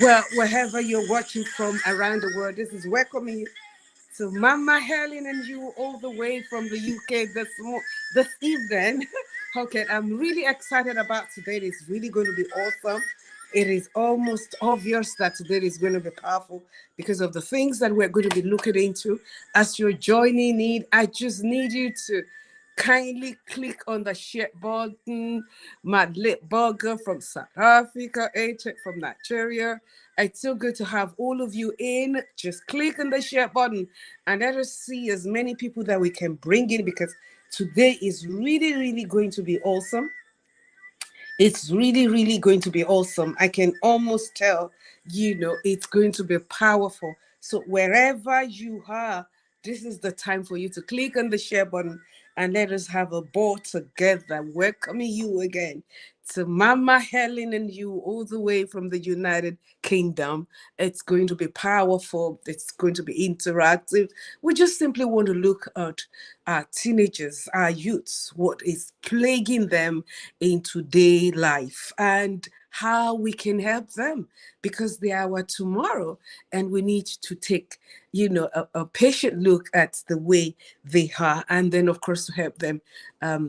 Well, wherever you're watching from around the world, this is welcoming you to Mama Helen and you all the way from the UK this evening. Okay, I'm really excited about today. It's really going to be awesome. It is almost obvious that today is going to be powerful because of the things that we're going to be looking into. As you're joining in, I just need you to kindly click on the share button. Madlit Burger from South Africa, A-Check from Nigeria. It's so good to have all of you in. Just click on the share button and let us see as many people that we can bring in because today is really, really going to be awesome. It's really, really going to be awesome. I can almost tell, it's going to be powerful. So wherever you are, this is the time for you to click on the share button and let us have a ball together. Welcoming you again to Mama Helen and you all the way from the United Kingdom. It's going to be powerful. It's going to be interactive. We just simply want to look at our teenagers, our youths, what is plaguing them in today life and how we can help them because they are our tomorrow and we need to take a patient look at the way they are and then of course to help them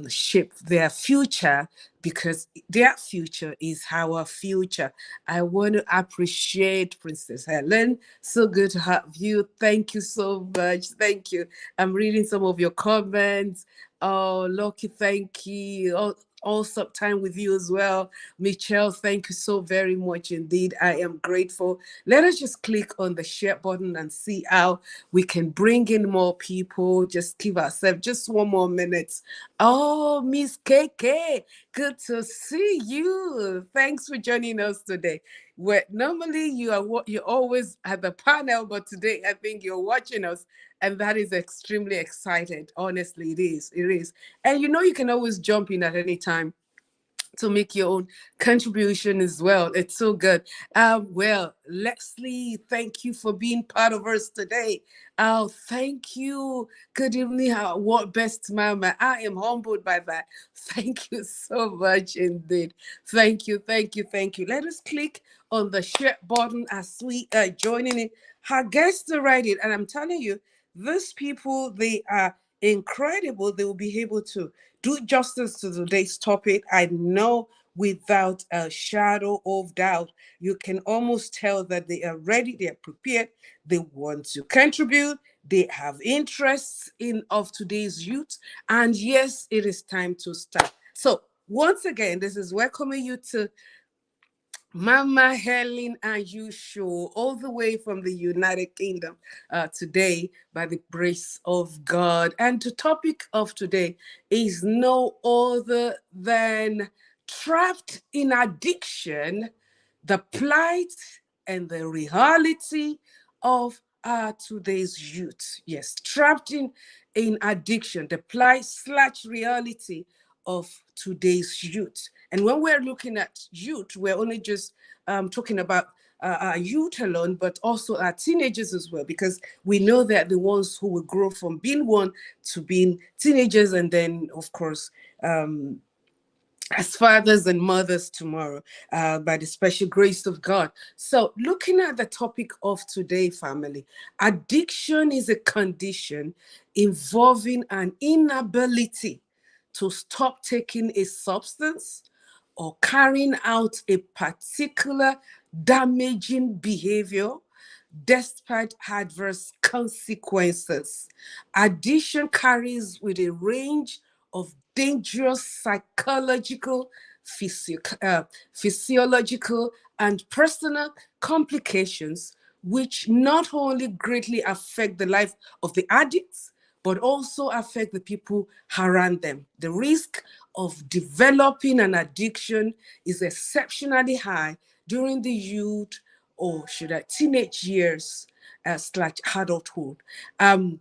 shape their future because their future is our future. I want to appreciate Princess Helen. So good to have you. Thank you so much. Thank you. I'm reading some of your comments. Oh, Loki, thank you. Awesome time with you as well. Michelle, thank you so very much indeed. I am grateful. Let us just click on the share button and see how we can bring in more people. Just give ourselves just one more minute. Oh, Miss KK, good to see you. Thanks for joining us today. Where normally you're always at the panel, but today I think you're watching us, and that is extremely excited. Honestly, it is. It is. And you can always jump in at any time to make your own contribution as well. It's so good. Well, Leslie, thank you for being part of us today. Oh, thank you. Good evening. What best mama? I am humbled by that. Thank you so much indeed. Thank you, thank you, thank you. Let us click on the share button as we are joining in. Our guests are ready, and I'm telling you, these people, they are incredible. They will be able to do justice to today's topic. I know without a shadow of doubt, you can almost tell that they are ready, they are prepared, they want to contribute, they have interests in of today's youth, and yes, it is time to start. So once again, this is welcoming you to Mama Helen and you show all the way from the United Kingdom today by the grace of God. And the topic of today is no other than trapped in addiction, the plight and the reality of today's youth. Yes, trapped in addiction, the plight/reality of today's youth. And when we're looking at youth, we're only just talking about our youth alone, but also our teenagers as well, because we know that the ones who will grow from being one to being teenagers, and then, of course, as fathers and mothers tomorrow by the special grace of God. So, looking at the topic of today, family, addiction is a condition involving an inability to stop taking a substance or carrying out a particular damaging behavior despite adverse consequences. Addiction carries with a range of dangerous psychological, physiological, and personal complications, which not only greatly affect the life of the addicts, but also affect the people around them. The risk of developing an addiction is exceptionally high during the youth or should I teenage years slash adulthood. And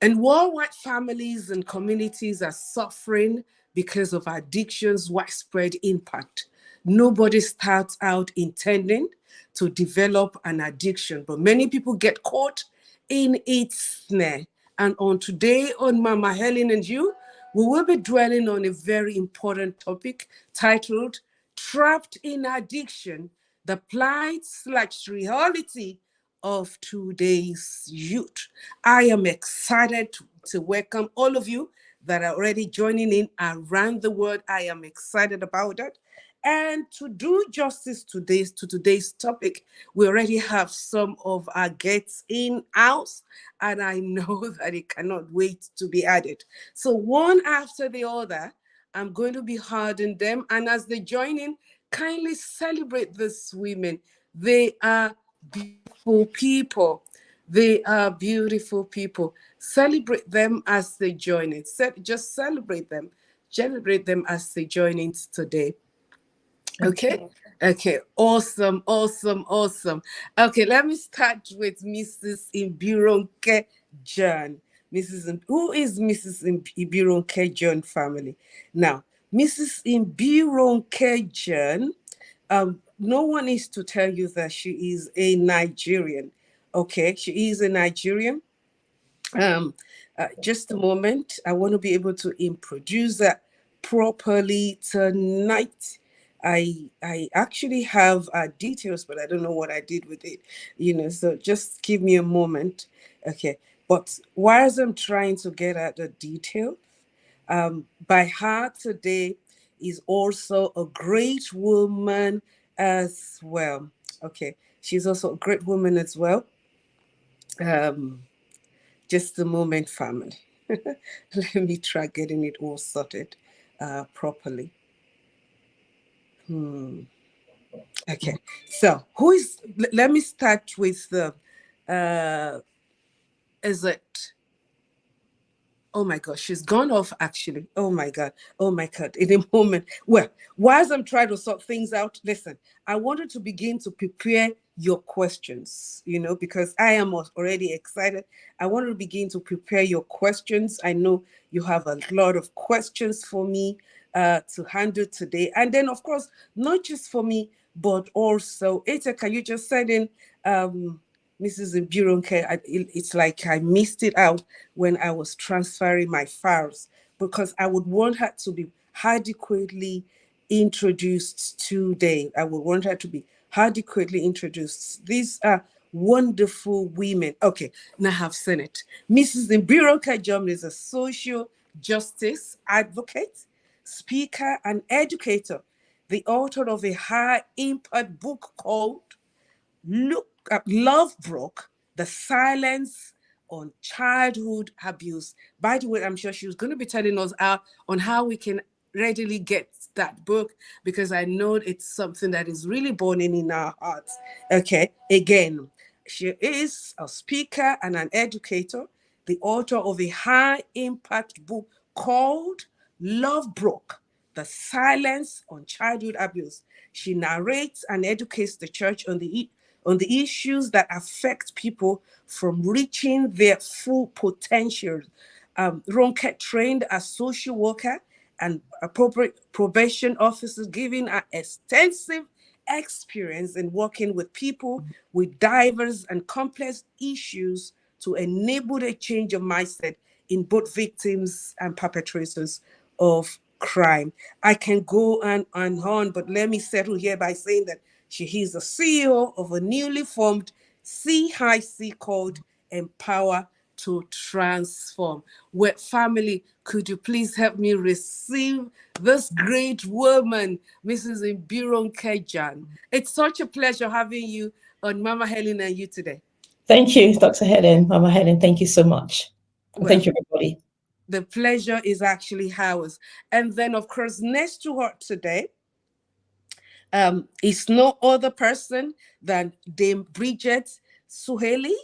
worldwide families and communities are suffering because of addiction's widespread impact. Nobody starts out intending to develop an addiction, but many people get caught in its snare. And on today, on Mama Helen and you, we will be dwelling on a very important topic titled Trapped in Addiction, the plight/reality of today's youth. I am excited to welcome all of you that are already joining in around the world. I am excited about it. And to do justice to today's topic, we already have some of our guests in house, and I know that it cannot wait to be added. So one after the other, I'm going to be harding them, and as they join in, kindly celebrate these women. They are beautiful people. They are beautiful people. Celebrate them as they join in. Just celebrate them. Celebrate them as they join in today. Okay. Okay. Okay. Awesome. Awesome. Awesome. Okay. Let me start with Mrs. Ibironke John. Who is Mrs. Ibironke John family? Now, Mrs. Ibironke John, no one is to tell you that she is a Nigerian. Okay. She is a Nigerian. Um, just a moment. I want to be able to introduce that properly tonight. I actually have details, but I don't know what I did with it. So just give me a moment. Okay. But whilst I'm trying to get at the detail, by her today is also a great woman as well. Okay. She's also a great woman as well. Um, just a moment, family. Let me try getting it all sorted properly. Okay. So, let me start with the, is it Oh my gosh, she's gone off actually. Oh my God. Oh my God. In a moment. Well, whilst I'm trying to sort things out, listen, I wanted to begin to prepare your questions, because I am already excited. I want to begin to prepare your questions. I know you have a lot of questions for me to handle today. And then, of course, not just for me, but also, Eteka, you just said in, Mrs. Ibironke, it's like I missed it out when I was transferring my files because I would want her to be adequately introduced today. I would want her to be adequately introduced. These are wonderful women. Okay, now I've seen it. Mrs. Ibironke Jom is a social justice advocate, speaker, and educator, the author of a high impact book called Love Broke, the silence on childhood abuse. By the way, I'm sure she was going to be telling us on how we can readily get that book because I know it's something that is really burning in our hearts. Okay, again, she is a speaker and an educator, the author of a high impact book called Love Broke, the silence on childhood abuse. She narrates and educates the church on the issues that affect people from reaching their full potential. Ronke trained as social worker and appropriate probation officers, giving an extensive experience in working with people with diverse and complex issues to enable a change of mindset in both victims and perpetrators of crime. I can go on, but let me settle here by saying that she is the CEO of a newly formed CIC called Empower to Transform. Well, family, could you please help me receive this great woman, Mrs. Ibiron Kejan? It's such a pleasure having you on Mama Helen and you today. Thank you, Dr. Helen, Mama Helen. Thank you so much. And Well, thank you, everybody. the pleasure is actually ours. And then, of course, next to her today, is no other person than Dame Bridget Suheli.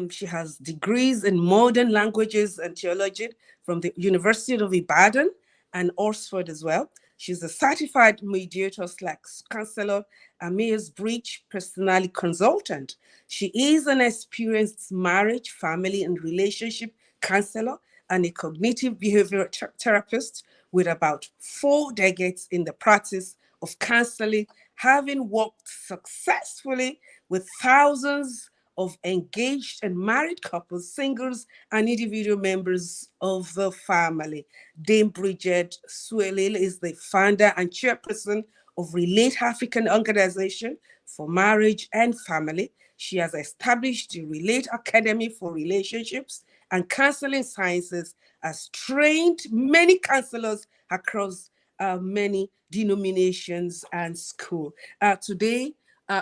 She has degrees in modern languages and theology from the University of Ibadan and Oxford as well. She's a certified mediator / counselor, a Myers Bridge personality consultant. She is an experienced marriage, family, and relationship counselor and a cognitive behavioral therapist with about 4 decades in the practice of counseling, having worked successfully with thousands of engaged and married couples, singles, and individual members of the family. Dame Bridget Suelil is the founder and chairperson of Relate African Organization for Marriage and Family. She has established the Relate Academy for Relationships and Counseling Sciences, has trained many counselors across many denominations and schools. Today,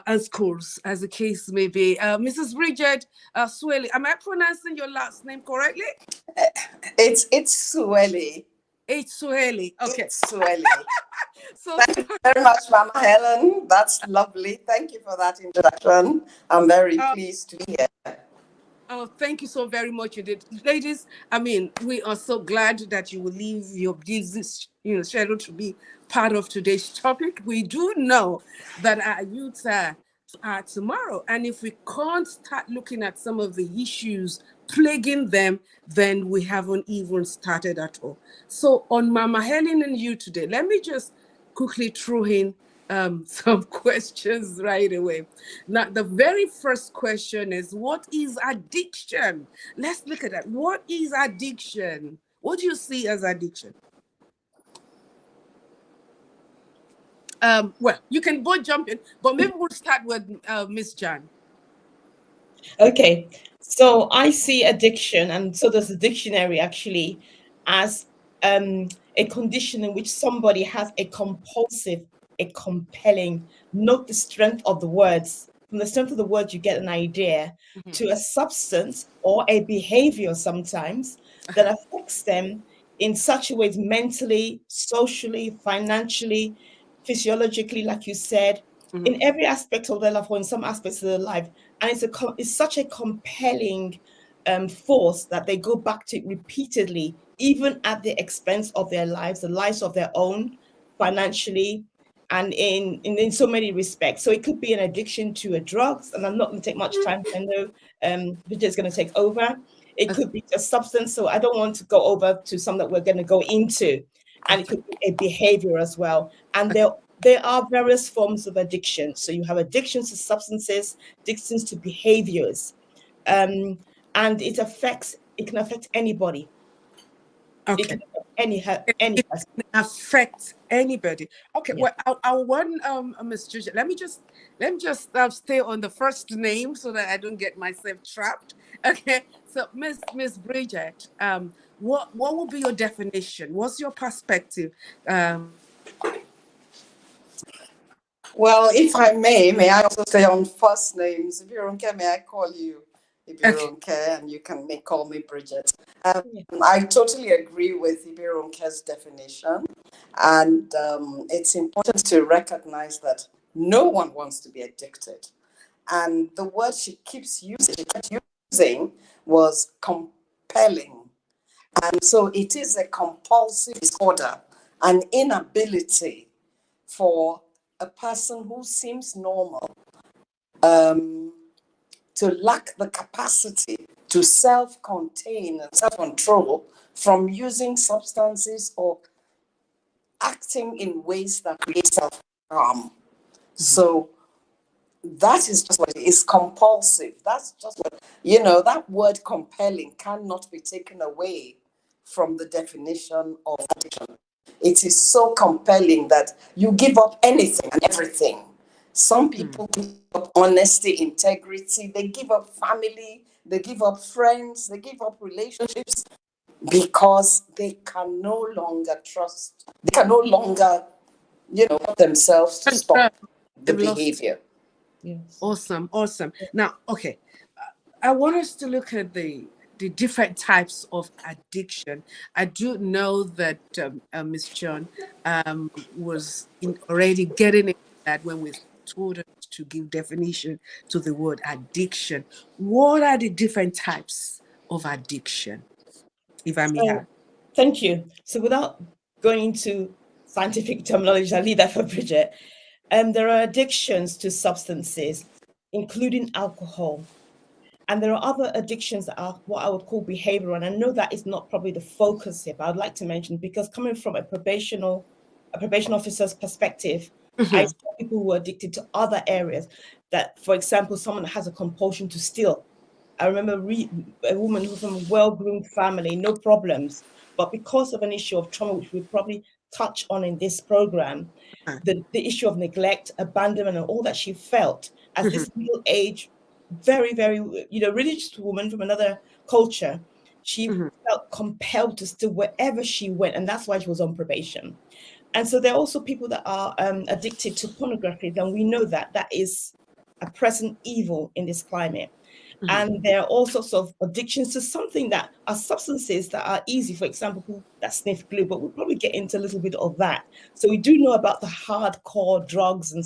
and schools, as the case may be. Mrs. Bridget Swelly, am I pronouncing your last name correctly? It's Sueli. It's Swelly. Okay. It's Sueli. So Thank you very much, Mama Helen. That's lovely. Thank you for that introduction. I'm very pleased to be here. oh, thank you so very much. You did, ladies. I mean, we are so glad that you will leave your busy, schedule to be part of today's topic. We do know that our youths are tomorrow, and if we can't start looking at some of the issues plaguing them, then we haven't even started at all. So, on Mama Helen and you today, let me just quickly throw in some questions right away. Now, the very first question is, what is addiction? Let's look at that. What is addiction? What do you see as addiction? Well, you can both jump in, but maybe we'll start with Miss Jan. Okay, so I see addiction, and so does the dictionary actually, as a condition in which somebody has a compulsive, a compelling, note the strength of the words. From the strength of the words, you get an idea to a substance or a behavior sometimes that affects them in such a way, mentally, socially, financially, physiologically, like you said, in every aspect of their life or in some aspects of their life. And it's such a compelling force that they go back to repeatedly, even at the expense of their lives, the lives of their own, financially, and in so many respects. So it could be an addiction to a drugs, and I'm not going to take much time. I know Bridget's going to take over. It could be a substance, so I don't want to go over to some that we're going to go into. And it could be a behavior as well. And there are various forms of addiction. So you have addictions to substances, addictions to behaviors, and it can affect anybody. Okay. It can affect any it person. can affect anybody. Okay. Yeah. Well, I want Miss Gigi. Let me just stay on the first name so that I don't get myself trapped. Okay. So Miss Bridget, what would be your definition? What's your perspective? Well, if I may I also stay on first names? If you don't care, may I call you Ibirunke, and you can call me Bridget. I totally agree with Ibirunke's definition, and it's important to recognize that no one wants to be addicted. And the word she kept using was compelling. And so it is a compulsive disorder, an inability for a person who seems normal to lack the capacity to self-contain and self-control from using substances or acting in ways that create self-harm. So that is just what it is, compulsive. That's just what, that word compelling cannot be taken away from the definition of addiction. It is so compelling that you give up anything and everything. Some people give up honesty, integrity, they give up family, they give up friends, they give up relationships because they can no longer trust, they can no longer, themselves to stop the behavior. Yes. Awesome. Now, okay, I want us to look at the different types of addiction. I do know that Ms. John was already getting into that when we told her to give definition to the word addiction. What are the different types of addiction, if I may have? Thank you. So without going into scientific terminology, I'll leave that for Bridget. There are addictions to substances, including alcohol. And there are other addictions that are what I would call behavioral. And I know that is not probably the focus here, but I'd like to mention, because coming from a probation officer's perspective, I saw people who are addicted to other areas. That, for example, someone has a compulsion to steal. I remember a woman who was from a well-groomed family, no problems, but because of an issue of trauma, which we probably touch on in this program, the issue of neglect, abandonment, and all that she felt as this middle-aged, very, very, religious woman from another culture. She felt compelled to stay wherever she went, and that's why she was on probation. And so there are also people that are addicted to pornography, and we know that that is a present evil in this climate. And there are all sorts of addictions to something that are substances that are easy. For example, people that sniff glue, but we'll probably get into a little bit of that. So we do know about the hardcore drugs and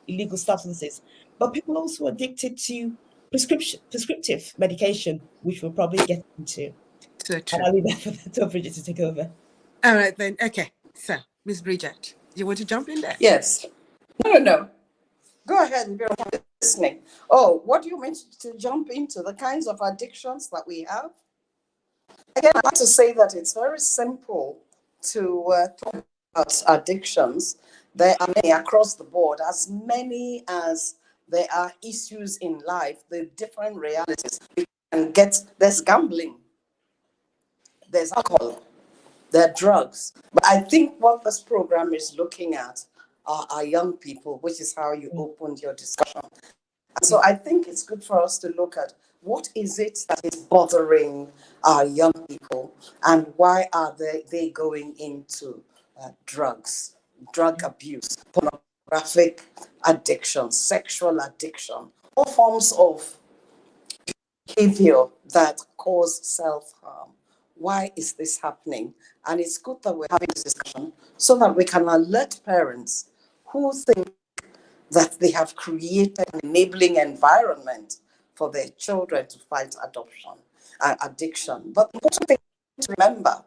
illegal substances, but people also addicted to prescriptive medication, which we'll probably get into. So true. I'll leave that for Bridget to take over. All right then. Okay. So, Miss Bridget, you want to jump in there? Yes. No. Go ahead if you're listening. Oh, what do you mean to jump into? The kinds of addictions that we have? Again, I'd like to say that it's very simple to talk about addictions. There are many across the board, as many as there are issues in life, the different realities. We can get, there's gambling, there's alcohol, there are drugs. But I think what this program is looking at are young people, which is how you opened your discussion. And so I think it's good for us to look at what is it that is bothering our young people, and why are they going into drugs, drug abuse, pornographic addiction, sexual addiction, all forms of behavior that cause self-harm. Why is this happening? And it's good that we're having this discussion so that we can alert parents who think that they have created an enabling environment for their children to fight addiction. But the important thing to remember,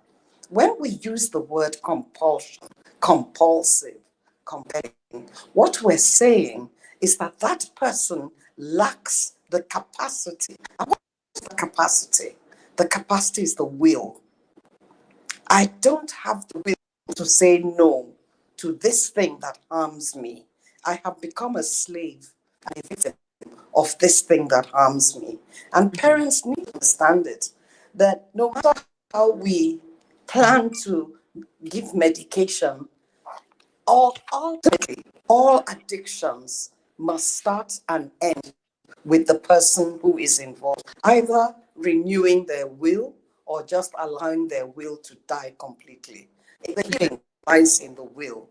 when we use the word compulsion, compulsive, compelling, what we're saying is that that person lacks the capacity. And what is the capacity? The capacity is the will. I don't have the will to say no to this thing that harms me. I have become a slave and a victim of this thing that harms me. And parents need to understand it, that no matter how we plan to give medication, ultimately, all addictions must start and end with the person who is involved, either renewing their will or just allowing their will to die completely. The healing lies in the will,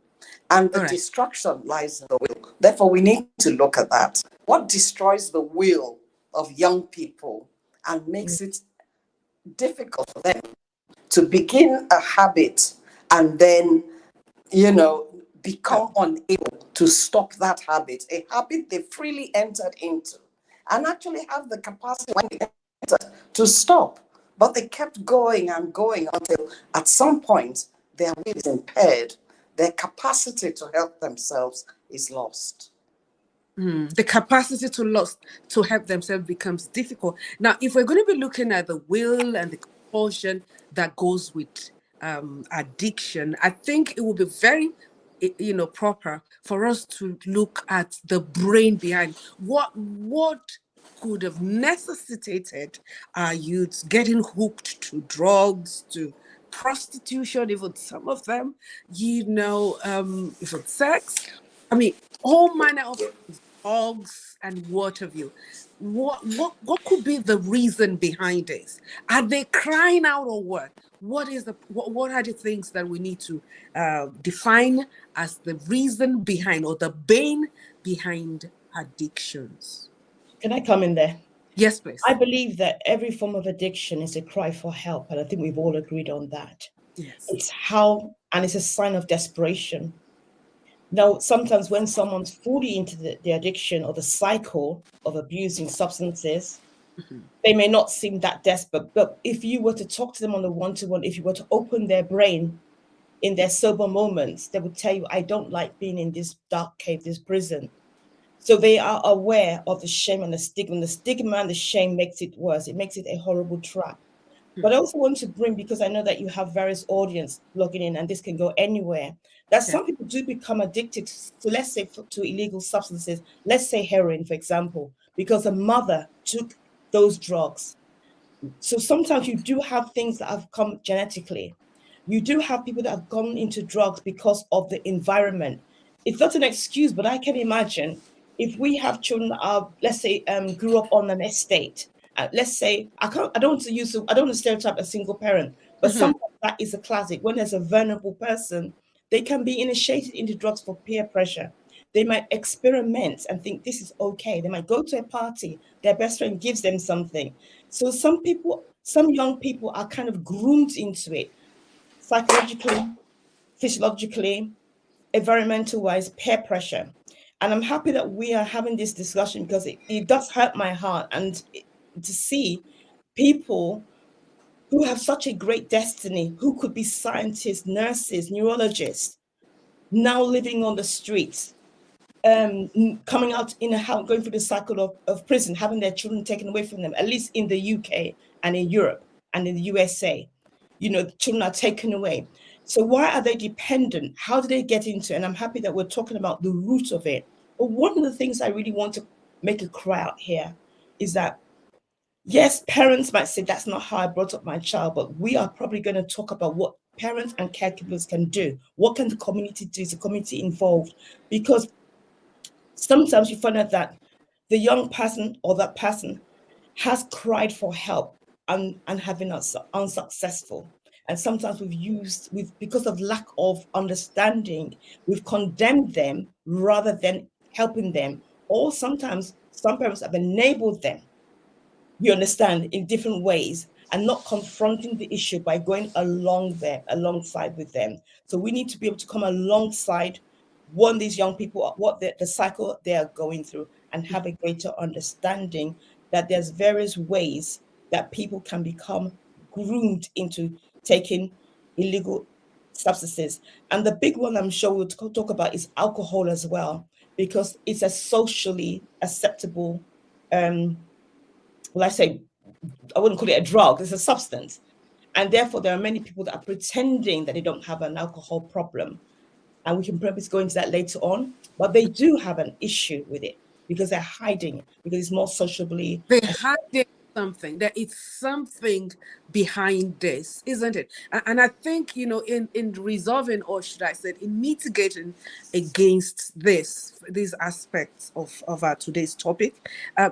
and the destruction lies in the will. Therefore, we need to look at that. What destroys the will of young people and makes it difficult for them to begin a habit and then, become unable to stop that habit, a habit they freely entered into, and actually have the capacity when they entered to stop. But they kept going and going until at some point their will is impaired, their capacity to help themselves is lost. The capacity to help themselves becomes difficult. Now, if we're going to be looking at the will and the compulsion that goes with addiction, I think it will be very proper for us to look at the brain behind what could have necessitated our youths getting hooked to drugs, to prostitution, even some of them, even sex. I mean, all manner of dogs and what have you. What could be the reason behind this? Are they crying out or what? What are the things that we need to define as the reason behind, or the bane behind addictions? Can I come in there? Yes, please. I believe that every form of addiction is a cry for help, and I think we've all agreed on that. Yes. And it's a sign of desperation. Now, sometimes when someone's fully into the addiction or the cycle of abusing substances, they may not seem that desperate. But if you were to talk to them on a one-to-one, if you were to open their brain in their sober moments, they would tell you, I don't like being in this dark cave, this prison. So they are aware of the shame and the stigma. The stigma and the shame makes it worse. It makes it a horrible trap. But I also want to bring, because I know that you have various audience logging in, and this can go anywhere, that some people do become addicted to, let's say, to illegal substances, let's say heroin, for example, because a mother took those drugs. So sometimes you do have things that have come genetically. You do have people that have gone into drugs because of the environment. It's not an excuse, but I can imagine if we have children that are, let's say, grew up on an estate. Let's say I don't want to I don't want to stereotype a single parent, but Mhm. sometimes that is a classic. When there's a vulnerable person, they can be initiated into drugs for peer pressure. They might experiment and think this is okay. They might go to a party, their best friend gives them something. So some young people are kind of groomed into it psychologically, physiologically, environmental wise, peer pressure. And I'm happy that we are having this discussion because it does hurt my heart to see people who have such a great destiny, who could be scientists, nurses, neurologists, now living on the streets, coming out in a house, going through the cycle of prison, having their children taken away from them, at least in the UK and in Europe and in the USA. The children are taken away. So why are they dependent? How do they get into it? And I'm happy that we're talking about the root of it. But one of the things I really want to make a cry out here is that, yes, parents might say that's not how I brought up my child, but we are probably going to talk about what parents and caregivers can do. What can the community do? Is the community involved? Because sometimes you find out that the young person or that person has cried for help and have been unsuccessful. And sometimes because of lack of understanding, we've condemned them rather than helping them. Or sometimes some parents have enabled them, you understand, in different ways and not confronting the issue by going alongside with them. So we need to be able to come alongside these young people, what the cycle they are going through, and have a greater understanding that there's various ways that people can become groomed into taking illegal substances. And the big one I'm sure we'll talk about is alcohol as well, because it's a socially acceptable well, I wouldn't call it a drug, it's a substance. And therefore, there are many people that are pretending that they don't have an alcohol problem. And we can probably go into that later on, but they do have an issue with it because they're hiding it, because it's more sociably. They hide something. There is something behind this, isn't it? And I think, in resolving, or should I say, in mitigating against these aspects of our today's topic,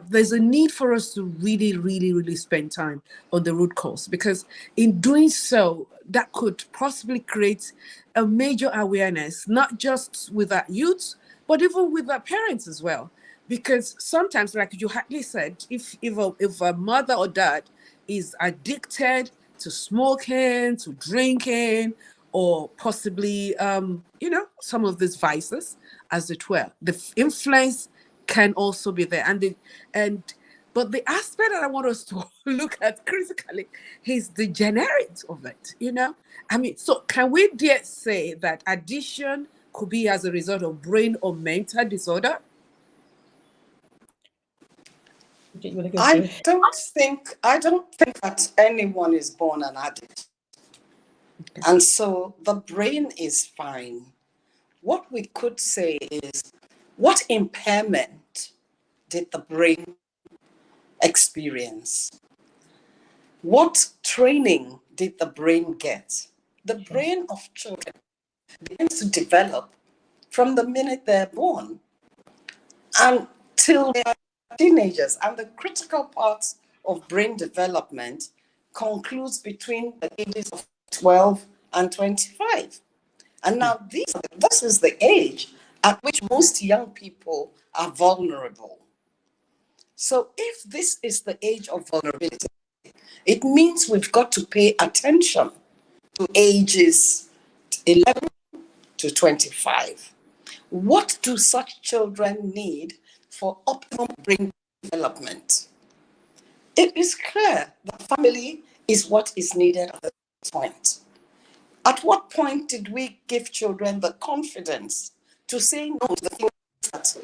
there's a need for us to really, really, really spend time on the root cause, because in doing so, that could possibly create a major awareness, not just with our youth, but even with our parents as well. Because sometimes, like you hardly said, if a mother or dad is addicted to smoking, to drinking, or possibly some of these vices, as it were, the influence can also be there. But the aspect that I want us to look at critically is the genetics of it. So can we dare say that addiction could be as a result of brain or mental disorder? I don't think that anyone is born an addict. Okay. And so the brain is fine. What we could say is, what impairment did the brain experience? What training did the brain get? The brain of children begins to develop from the minute they're born until they are teenagers, and the critical parts of brain development concludes between the ages of 12 and 25. And now this is the age at which most young people are vulnerable. So if this is the age of vulnerability, it means we've got to pay attention to ages 11 to 25. What do such children need for optimum brain development? It is clear that family is what is needed at this point. At what point did we give children the confidence to say no to the things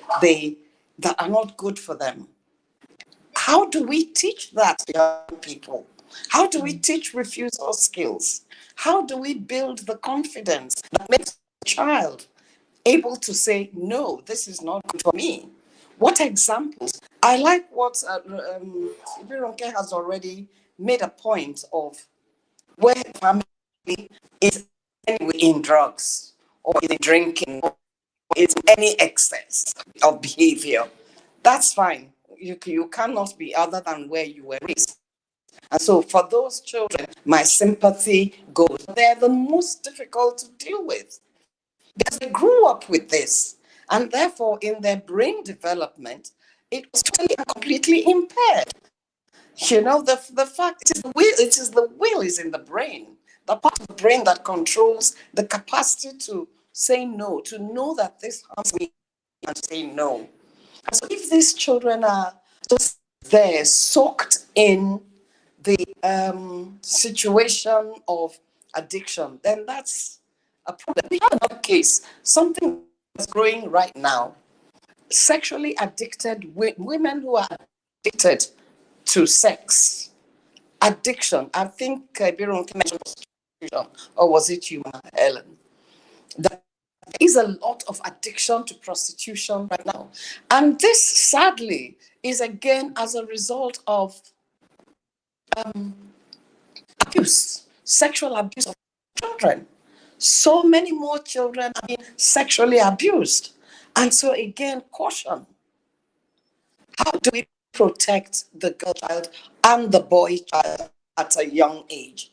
that are not good for them? How do we teach that to young people? How do we teach refusal skills? How do we build the confidence that makes a child able to say, no, this is not good for me? What examples? I like what Ibironke has already made a point of, where family is anyway in drugs or in drinking or in any excess of behavior. That's fine. You cannot be other than where you were raised. And so for those children, my sympathy goes. They're the most difficult to deal with because they grew up with this. And therefore, in their brain development, it was totally and completely impaired. You know, the fact it is the will is in the brain, the part of the brain that controls the capacity to say no, to know that this harms me and say no. And so if these children are just there, soaked in the situation of addiction, then that's a problem. We have another case, something that's growing right now. Sexually addicted women who are addicted to sex. Addiction. I think Biron mentioned prostitution, or was it you, Helen? There is a lot of addiction to prostitution right now. And this, sadly, is again as a result of abuse, sexual abuse of children. So many more children are being sexually abused. And so, again, caution. How do we protect the girl child and the boy child at a young age?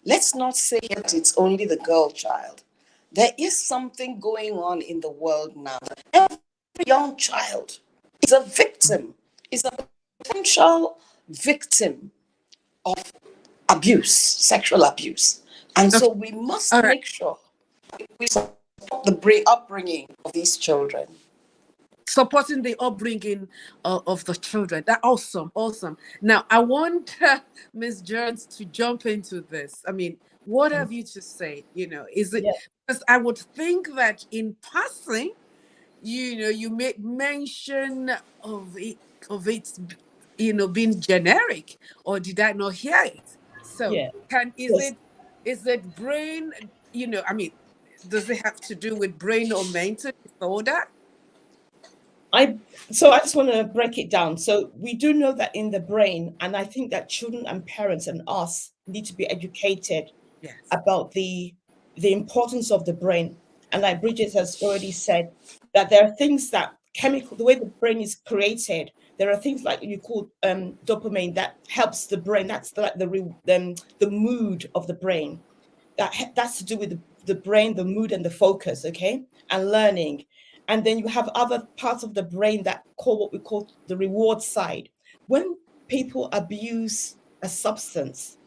Let's not say that it's only the girl child. There is something going on in the world now. Every young child is a victim, is a potential victim of abuse, sexual abuse. And so we must make sure we support the upbringing of these children. Supporting the upbringing of the children. That's awesome. Now, I want Ms. Jones to jump into this. I mean, what have you to say? You know, is it because I would think that in passing, you know, you make mention of it, you know, being generic, or did I not hear it? So, is it brain? You know, I mean, does it have to do with brain or mental disorder? I just want to break it down. So we do know that in the brain, and I think that children and parents and us need to be educated about the importance of the brain. And like Bridget has already said, that there are things that the way the brain is created, there are things like you call dopamine that helps the brain. That's like the mood of the brain. That's to do with the brain, the mood, and the focus, okay, and learning. And then you have other parts of the brain that call what we call the reward side. When people abuse a substance,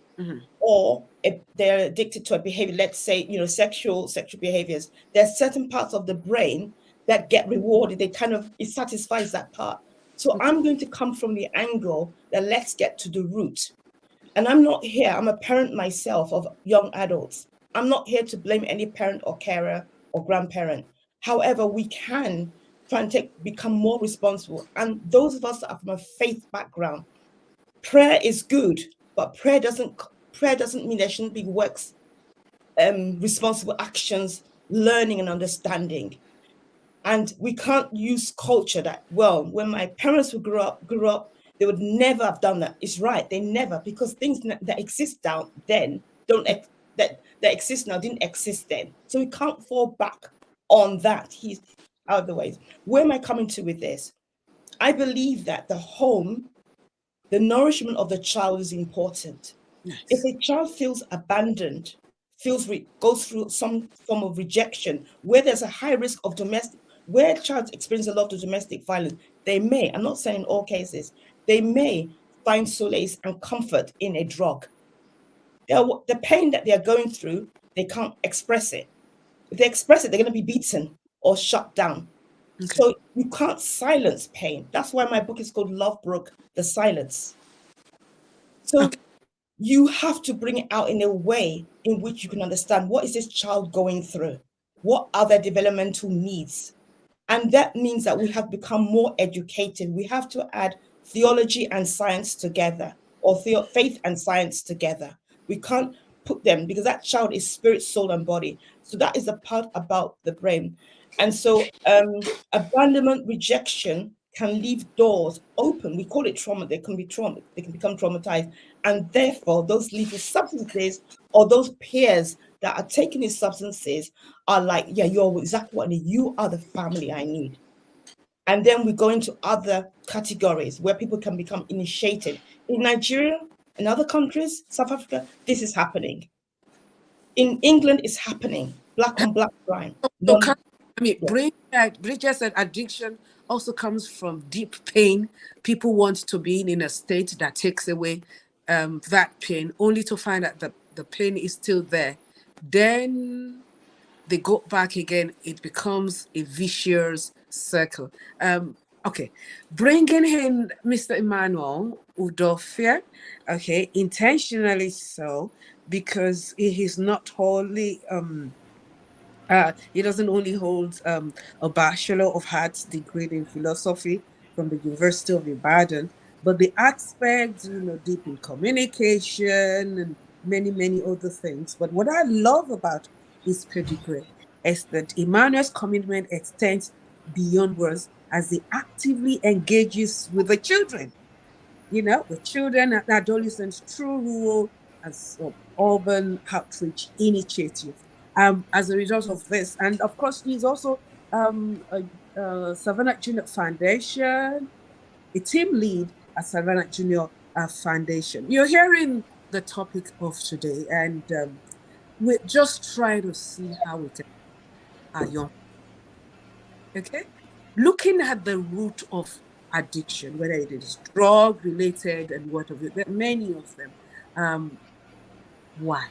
or if they're addicted to a behavior, let's say, you know, sexual behaviors, there's certain parts of the brain that get rewarded. It satisfies that part. So I'm going to come from the angle that let's get to the root. And I'm not here, I'm a parent myself of young adults. I'm not here to blame any parent or carer or grandparent. However, we can try and become more responsible. And those of us that are from a faith background, prayer is good, but prayer doesn't mean there shouldn't be works, responsible actions, learning and understanding. And we can't use culture that, well, when my parents grew up, they would never have done that. It's right, they never, because things that exist then that exist now didn't exist then. So we can't fall back on that. He's out of the way. Where am I coming to with this? I believe that the home, the nourishment of the child is important. Yes. If a child feels abandoned, goes through some form of rejection, where there's a high risk of where a child experiences a lot of domestic violence, they may, I'm not saying in all cases, they may find solace and comfort in a drug. The pain that they're going through, they can't express it. If they express it, they're going to be beaten or shut down. Okay. So you can't silence pain. That's why my book is called Love Broke the Silence. So you have to bring it out in a way in which you can understand, what is this child going through? What are their developmental needs? And that means that we have become more educated. We have to add theology and science together, or faith and science together. We can't put them, because that child is spirit, soul, and body. So that is the part about the brain. And so abandonment, rejection can leave doors open. We call it trauma. They can become traumatized. And therefore, those lethal substances or those peers that are taking these substances are like, yeah, you're exactly what I need. You are the family I need. And then we go into other categories where people can become initiated. In Nigeria, in other countries, South Africa, this is happening. In England, it's happening. Black on black crime. So, Non, yeah. Bridget said addiction also comes from deep pain. People want to be in a state that takes away that pain, only to find out that the pain is still there. Then they go back again. It becomes a vicious circle. Okay, bringing in Mr. Emmanuel Udofia, okay, intentionally so, because he is not wholly he doesn't only hold a Bachelor of Arts degree in philosophy from the University of Ibadan, but the aspects, deep in communication and many, many other things. But what I love about his pedigree is that Emmanuel's commitment extends beyond words as he actively engages with the children, with children and adolescents through rural and urban outreach initiatives. As a result of this, and of course, he's also Savannah Junior Foundation, a team lead at Savannah Junior Foundation. You're hearing the topic of today, and we're just trying to see how we can our young. Okay, looking at the root of addiction, whether it is drug related and what of it, there are many of them. Why?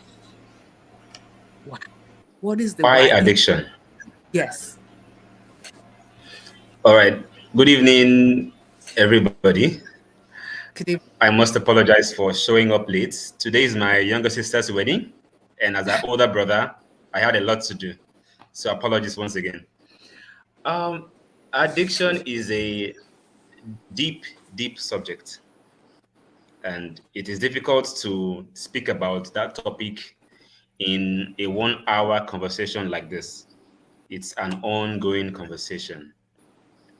What is the Why why? addiction? Yes. All right. Good evening, everybody. Could I must apologize for showing up late. Today is my younger sister's wedding, and as an older brother, I had a lot to do. So apologies once again. Addiction is a deep, deep subject, and it is difficult to speak about that topic in a 1 hour conversation like this. It's an ongoing conversation.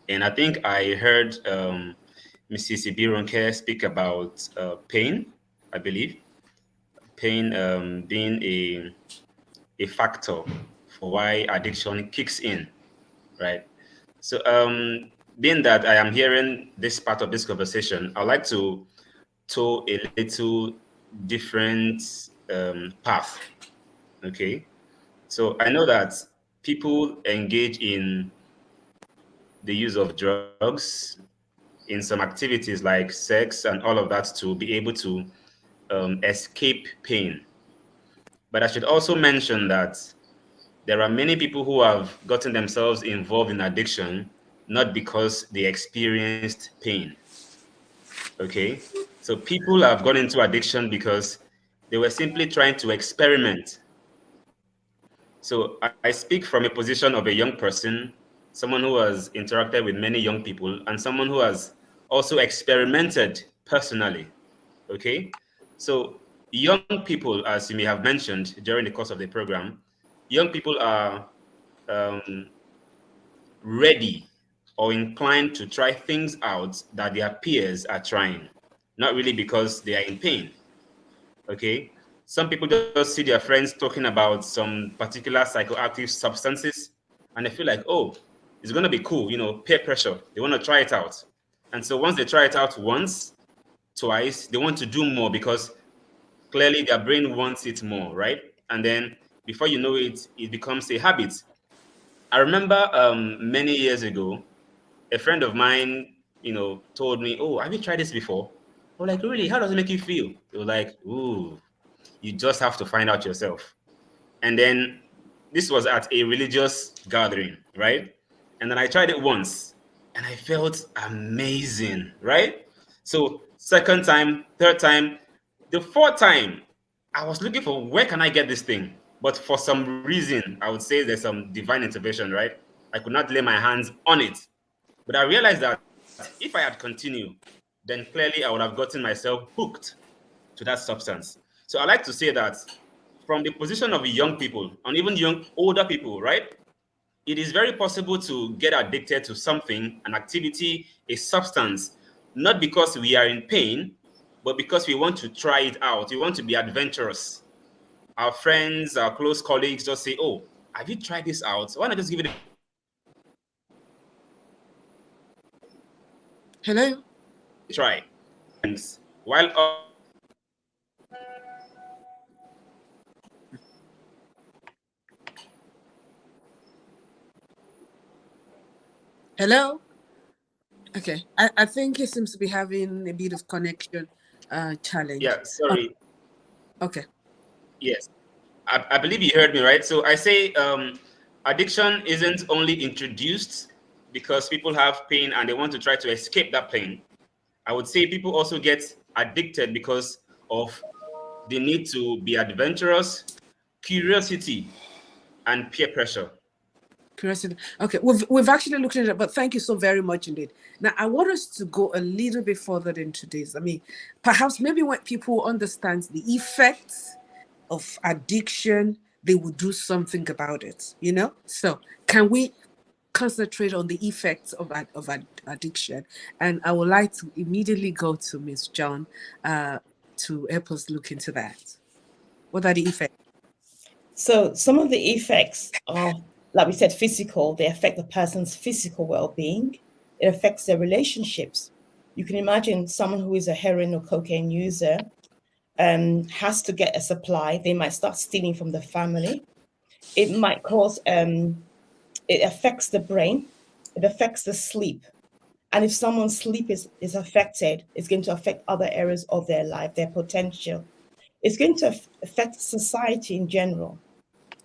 And I think I heard Mrs. Ibironke speak about pain, I believe. Pain being a factor for why addiction kicks in, right? So, being that I am hearing this part of this conversation, I'd like to tow a little different path, okay? So, I know that people engage in the use of drugs, in some activities like sex and all of that to be able to escape pain. But I should also mention that there are many people who have gotten themselves involved in addiction not because they experienced pain. Okay? So people have gone into addiction because they were simply trying to experiment. So I speak from a position of a young person, someone who has interacted with many young people, and someone who has also experimented personally. Okay? So young people, as you may have mentioned during the course of the program, young people are um, ready or inclined to try things out that their peers are trying, not really because they are in pain. Okay? Some people just see their friends talking about some particular psychoactive substances and they feel like, oh, it's going to be cool, peer pressure. They want to try it out. And so once they try it out once, twice, they want to do more because clearly their brain wants it more, right? And then before you know it, it becomes a habit. I remember many years ago, a friend of mine, told me, "Oh, have you tried this before?" I was like, "Really? How does it make you feel?" They were like, "Ooh, you just have to find out yourself." And then this was at a religious gathering, right? And then I tried it once and I felt amazing, right? So second time, third time, the fourth time, I was looking for where can I get this thing? But for some reason, I would say there's some divine intervention, right? I could not lay my hands on it. But I realized that if I had continued, then clearly I would have gotten myself hooked to that substance. So I like to say that from the position of young people and even young older people, right? It is very possible to get addicted to something, an activity, a substance, not because we are in pain, but because we want to try it out. We want to be adventurous. our friends, our close colleagues just say, "Oh, have you tried this out? Why not just give it Hello? a try?" And while Hello? Okay. I think he seems to be having a bit of connection challenge. yeah, sorry. Okay. Yes, I believe you heard me right. So I say addiction isn't only introduced because people have pain and they want to try to escape that pain. I would say people also get addicted because of the need to be adventurous, curiosity, and peer pressure. Curiosity. Okay, we've actually looked at it, but thank you so very much indeed. Now I want us to go a little bit further into this. I mean, perhaps maybe when people understand the effects of addiction, they will do something about it. You know. So can we concentrate on the effects of addiction? And I would like to immediately go to Miss John to help us look into that. What are the effects? So some of the effects are, like we said, physical. They affect the person's physical well-being. It affects their relationships. You can imagine someone who is a heroin or cocaine user has to get a supply. They might start stealing from the family. It might cause, it affects the brain. It affects the sleep. And if someone's sleep is affected, it's going to affect other areas of their life, their potential. It's going to affect society in general.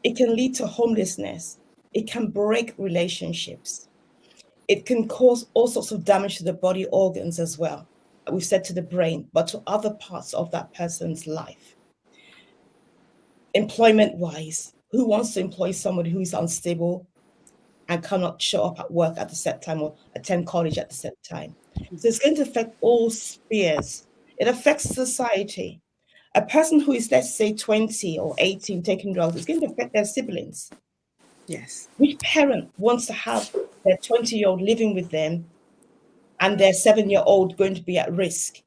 It can lead to homelessness. It can break relationships. It can cause all sorts of damage to the body organs as well. We've said to the brain, but to other parts of that person's life. Employment-wise, who wants to employ somebody who is unstable and cannot show up at work at the set time or attend college at the set time? So it's going to affect all spheres. It affects society. A person who is, let's say, 20 or 18 taking drugs, is going to affect their siblings. Yes. Which parent wants to have their 20-year-old living with them and their 7-year-old going to be at risk?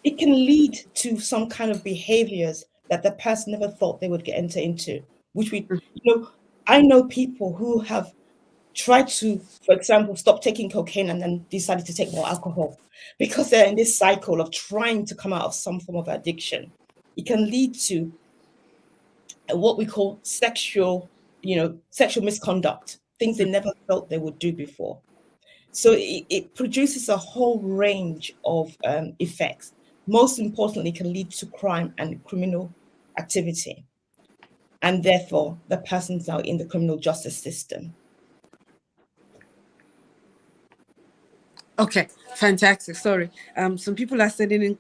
It can lead to some kind of behaviors that the person never thought they would get into, which I know people who have tried to, for example, stop taking cocaine and then decided to take more alcohol because they're in this cycle of trying to come out of some form of addiction. It can lead to what we call sexual misconduct, things they never felt they would do before. So it produces a whole range of effects. Most importantly, it can lead to crime and criminal activity. And therefore, the person's now in the criminal justice system. Okay, fantastic. Sorry. Some people are sending in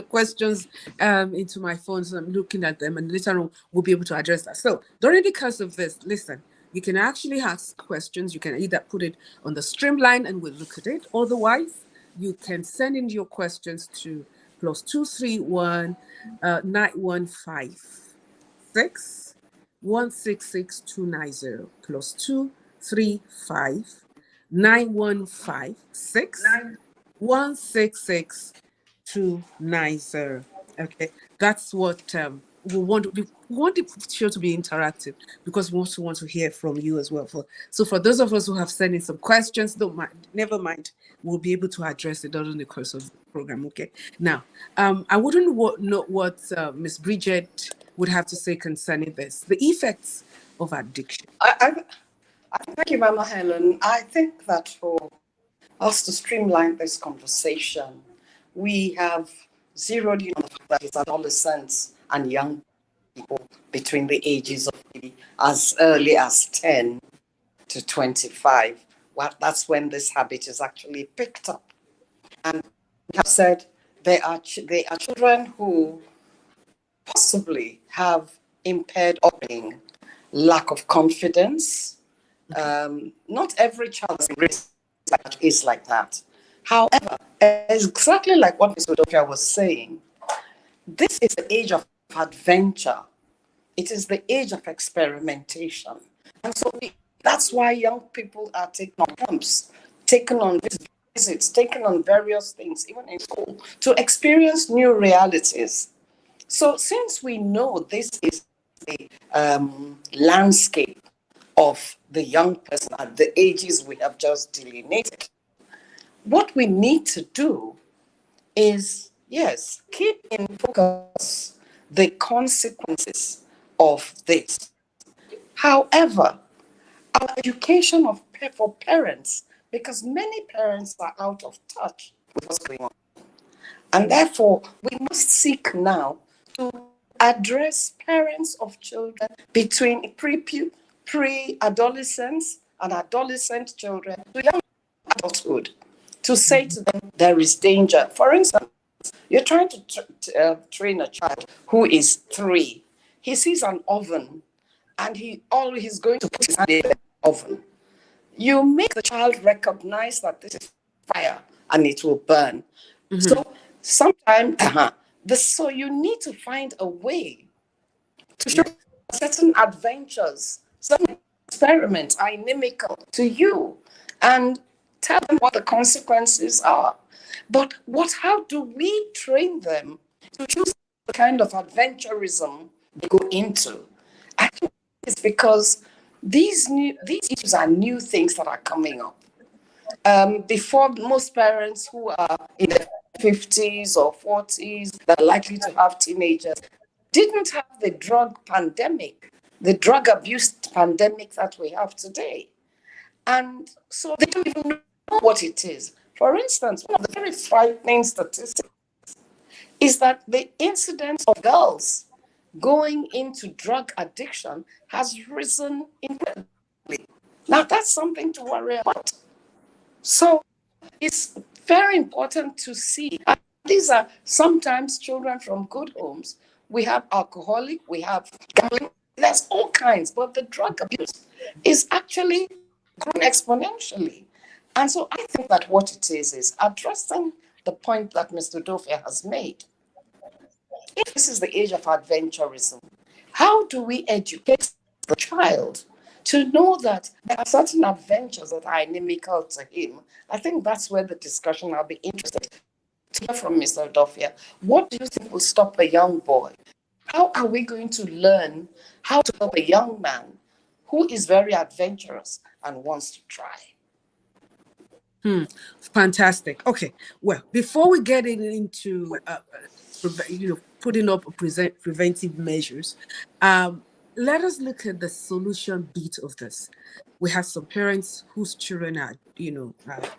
questions into my phone, so I'm looking at them, and later on we'll be able to address that. So during the course of this, listen, you can actually ask questions. You can either put it on the streamline and we'll look at it. Otherwise, you can send in your questions to +231 9156 166290 +235 9156 166290. Okay, that's what we want. We want the show to be interactive because we also want to hear from you as well. So for those of us who have sent in some questions, don't mind, never mind. We'll be able to address it during the course of the program. Okay. Now, I wouldn't know what Miss Bridget would have to say concerning this, the effects of addiction. Thank you, Mama Helen. I think that for us to streamline this conversation, we have zeroed in on the fact that it's adolescents and young people between the ages of maybe as early as 10 to 25. Well, that's when this habit is actually picked up. And we have said they are children who possibly have impaired upbringing, lack of confidence. Not every child is like that. However, exactly like what Ms. Udofia was saying, this is the age of adventure. It is the age of experimentation. And so that's why young people are taking on camps, taking on visits, taking on various things, even in school, to experience new realities. So since we know this is the landscape of the young person at the ages we have just delineated, what we need to do is, yes, keep in focus the consequences of this. However, our education for parents, because many parents are out of touch with what's going on. And therefore, we must seek now to address parents of children between pre-adolescents and adolescent children to young adulthood, to say to them there is danger. For instance, you're trying to train a child who is 3. He sees an oven and he's going to put his hand in the oven. You make the child recognize that this is fire and it will burn. So sometimes, so you need to find a way to show certain adventures, certain experiments are inimical to you, and tell them what the consequences are. But how do we train them to choose the kind of adventurism they go into? I think it's because these issues are new things that are coming up. Before, most parents who are in their 50s or 40s that are likely to have teenagers didn't have the drug pandemic, the drug abuse pandemic that we have today. And so they don't even know what it is. For instance, one of the very frightening statistics is that the incidence of girls going into drug addiction has risen incredibly. Now, that's something to worry about. So it's very important to see. These are sometimes children from good homes. We have alcoholic, we have gambling, there's all kinds, but the drug abuse is actually growing exponentially. And so I think that what it is addressing the point that Mr. Dofia has made. If this is the age of adventurism, how do we educate the child to know that there are certain adventures that are inimical to him? I think that's where the discussion, I'll be interested to hear from Mr. Dofia. What do you think will stop a young boy? How are we going to learn how to help a young man who is very adventurous and wants to try? Fantastic. Okay. Well, before we get into putting up preventive measures, let us look at the solution bit of this. We have some parents whose children are,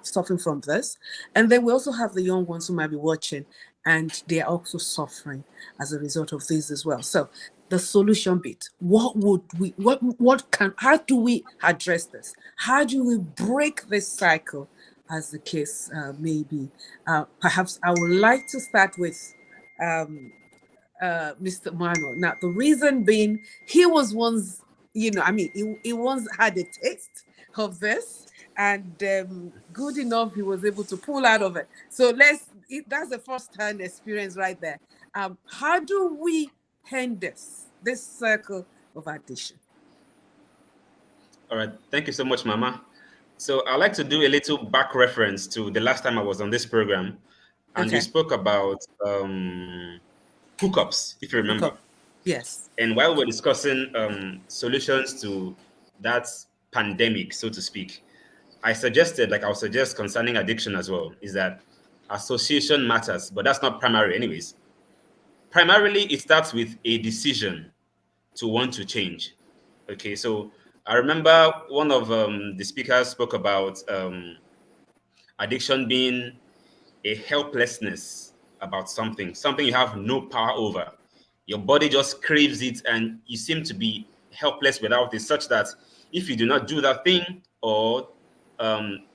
suffering from this, and then we also have the young ones who might be watching, and they are also suffering as a result of this as well. So, the solution bit. How do we address this? How do we break this cycle, as the case may be? Perhaps I would like to start with Mr. Manuel. Now, the reason being, he was once, he once had a taste of this, and good enough, he was able to pull out of it. So that's the first-hand experience right there. How do we end this circle of addiction? All right. Thank you so much, Mama. So I'd like to do a little back reference to the last time I was on this program, and Okay. we spoke about hookups, if you remember. Yes. And while we're discussing solutions to that pandemic, so to speak, I suggested, like I'll suggest concerning addiction as well, is that association matters, but that's not primary anyways. Primarily, it starts with a decision to want to change. Okay, so I remember one of the speakers spoke about addiction being a helplessness about something you have no power over. Your body just craves it and you seem to be helpless without it, such that if you do not do that thing or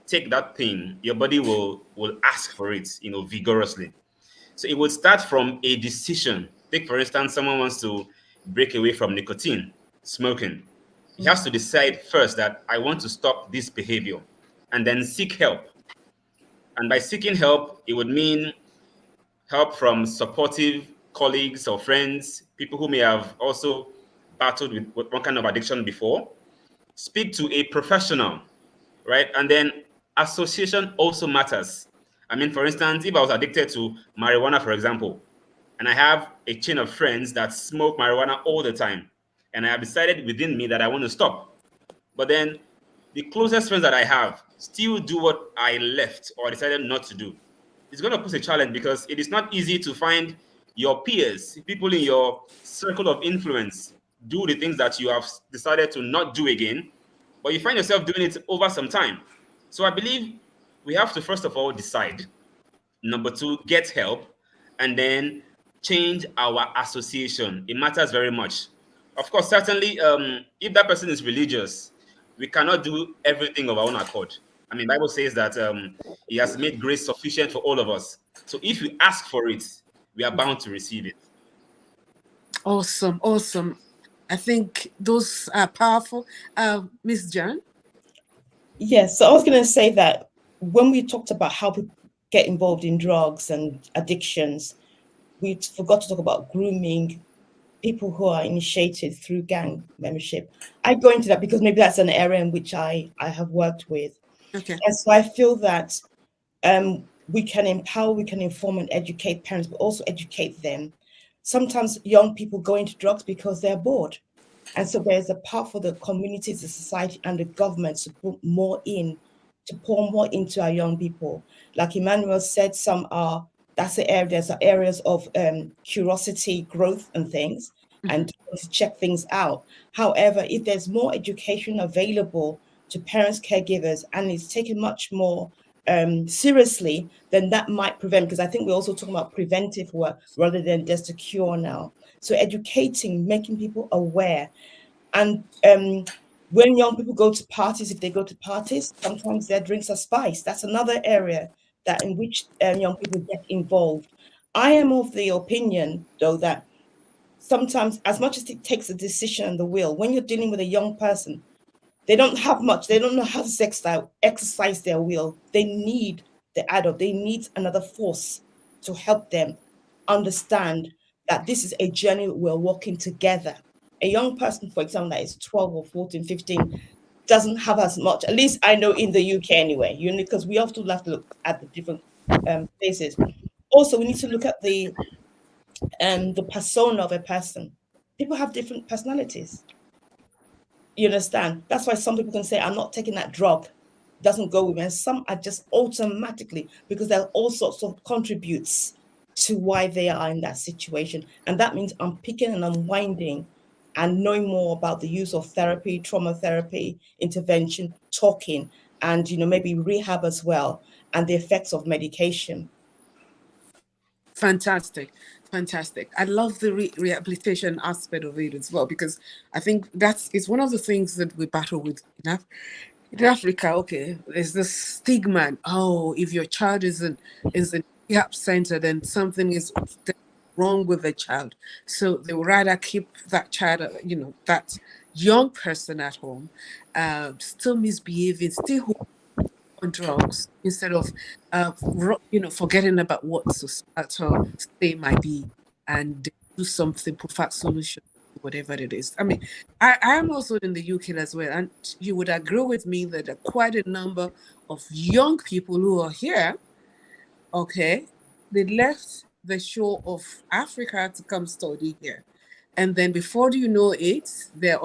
take that thing, your body will ask for it, vigorously. So it would start from a decision. Take, for instance, someone wants to break away from nicotine, smoking. He has to decide first that I want to stop this behavior and then seek help. And by seeking help, it would mean help from supportive colleagues or friends, people who may have also battled with one kind of addiction before. Speak to a professional, right? And then association also matters. I mean, for instance, if I was addicted to marijuana, for example, And I have a chain of friends that smoke marijuana all the time. And I have decided within me that I want to stop. But then the closest friends that I have still do what I left or decided not to do. It's going to pose a challenge because it is not easy to find your peers, people in your circle of influence, do the things that you have decided to not do again, but you find yourself doing it over some time. So I believe we have to first of all decide. Number two, get help, and then change our association. It matters very much. Of course, certainly, if that person is religious, we cannot do everything of our own accord. I mean, Bible says that He has made grace sufficient for all of us. So if we ask for it, we are bound to receive it. Awesome, awesome. I think those are powerful. Miss Jan? Yes, so I was going to say that when we talked about how people get involved in drugs and addictions, we forgot to talk about grooming, people who are initiated through gang membership. I go into that because maybe that's an area in which I have worked with. Okay. And so I feel that we can empower, we can inform and educate parents, but also educate them. Sometimes young people go into drugs because they're bored. And so there's a part for the communities, the society, and the government to put more in, to pour more into our young people. Like Emmanuel said, that's the area, there's areas of curiosity, growth, and things, and to check things out. However, if there's more education available to parents, caregivers, and it's taken much more seriously, then that might prevent, because I think we're also talking about preventive work rather than just a cure now. So educating, making people aware. And when young people go to parties, if they go to parties, sometimes their drinks are spiced. That's another area that in which young people get involved. I am of the opinion, though, that sometimes, as much as it takes a decision and the will, when you're dealing with a young person, they don't have much. They don't know how to exercise their will. They need the adult. They need another force to help them understand that this is a journey we're walking together. A young person, for example, that is 12 or 14, 15, doesn't have as much, at least I know in the UK anyway, because we often have to look at the different places. Also, we need to look at the persona of a person. People have different personalities. You understand? That's why some people can say, I'm not taking that drug. Doesn't go with me. And some are just automatically, because there are all sorts of contributes to why they are in that situation. And that means I'm picking and unwinding and knowing more about the use of therapy, trauma therapy, intervention, talking, and maybe rehab as well, and the effects of medication. Fantastic. I love the rehabilitation aspect of it as well, because I think it's one of the things that we battle with in Africa. Okay, there's this stigma. Oh, if your child is in rehab center, then something is wrong with the child. So they would rather keep that child, that young person at home, still misbehaving, still on drugs, instead of forgetting about what societal state might be and do something, provide solution, whatever it is. I mean, I am also in the UK as well, and you would agree with me that there are quite a number of young people who are here. Okay, they left the shore of Africa to come study here, and then before you know it, they're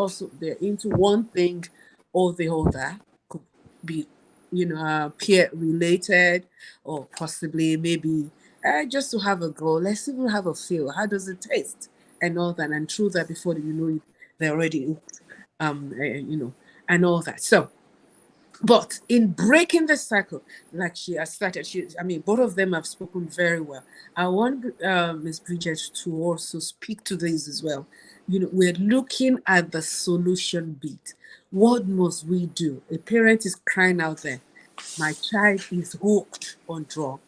into one thing or the other. Could be peer related, or possibly maybe just to have a go. Let's even have a feel. How does it taste? And all that. And through that, before you know it, they're already hooked, and all that. So, but in breaking the cycle, like she has started, both of them have spoken very well. I want Ms. Bridget to also speak to this as well. We're looking at the solution bit. What must we do? A parent is crying out there, my child is hooked on drugs.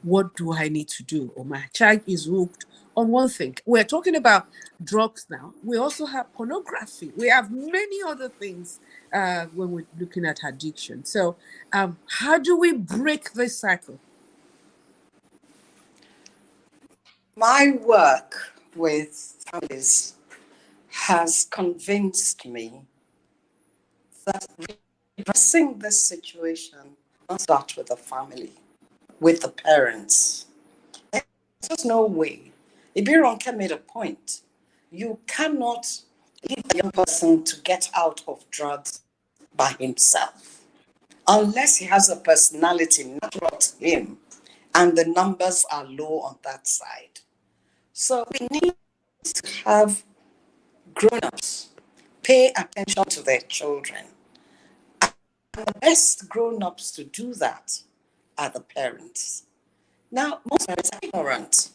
What do I need to do? Or my child is hooked on one thing. We're talking about drugs now. We also have pornography. We have many other things when we're looking at addiction. So how do we break this cycle? My work with families has convinced me that reversing this situation must start with the family, with the parents. There's just no way. Ibironke made a point. You cannot leave a young person to get out of drugs by himself unless he has a personality natural to him and the numbers are low on that side. So we need to have grown-ups pay attention to their children. And the best grown-ups to do that are the parents. Now, most parents are ignorant.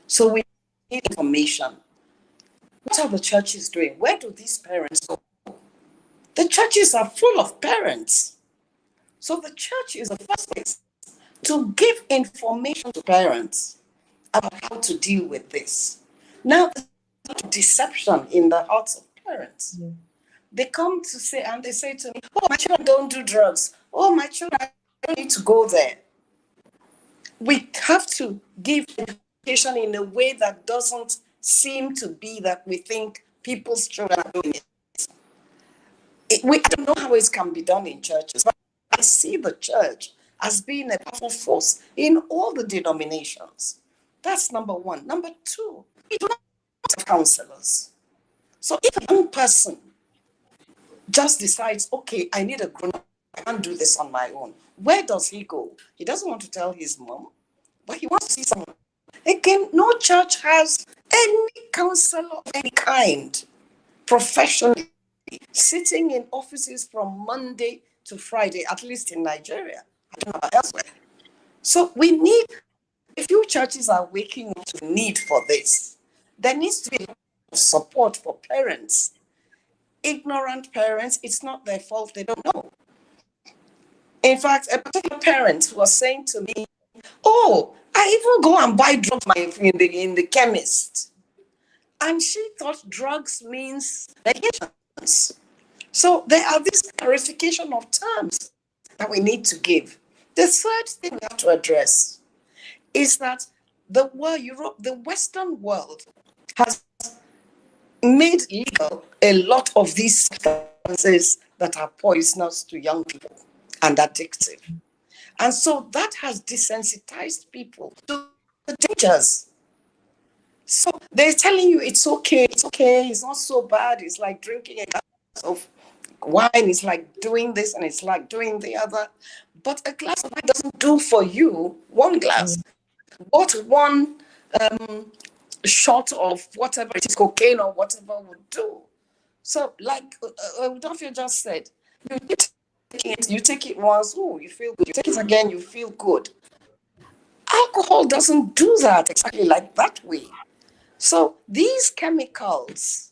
So we need information. What are the churches doing? Where do these parents go? The churches are full of parents. So the church is the first place to give information to parents about how to deal with this. Now, there's a lot of deception in the hearts of parents. Yeah. They come to say, and they say to me, oh, my children don't do drugs. Oh, my children, I don't need to go there. We have to give education in a way that doesn't seem to be that we think people's children are doing it. I don't know how it can be done in churches, but I see the church as being a powerful force in all the denominations. That's number one. Number two, we do not have counselors. So if a young person just decides, okay, I need a grown-up, I can't do this on my own, where does he go? He doesn't want to tell his mom, but he wants to see someone. Again, no church has any counselor of any kind, professionally, sitting in offices from Monday to Friday, at least in Nigeria. I don't know about elsewhere. So we need, a few churches are waking up to the need for this. There needs to be support for parents. Ignorant parents, it's not their fault, they don't know. In fact, a particular parent was saying to me, oh, I even go and buy drugs in the chemist. And she thought drugs means medications. So there are this clarification of terms that we need to give. The third thing we have to address is that the world, Europe, the Western world has made legal a lot of these substances that are poisonous to young people and addictive. And so that has desensitized people to the dangers. So they're telling you it's okay, it's not so bad, it's like drinking a glass of wine, it's like doing this and it's like doing the other. But a glass of wine doesn't do for you one glass. What one shot of whatever it is, cocaine or whatever, would do. So like Udofia just said, you take it once, oh, you feel good. You take it again, you feel good. Alcohol doesn't do that exactly like that way. So these chemicals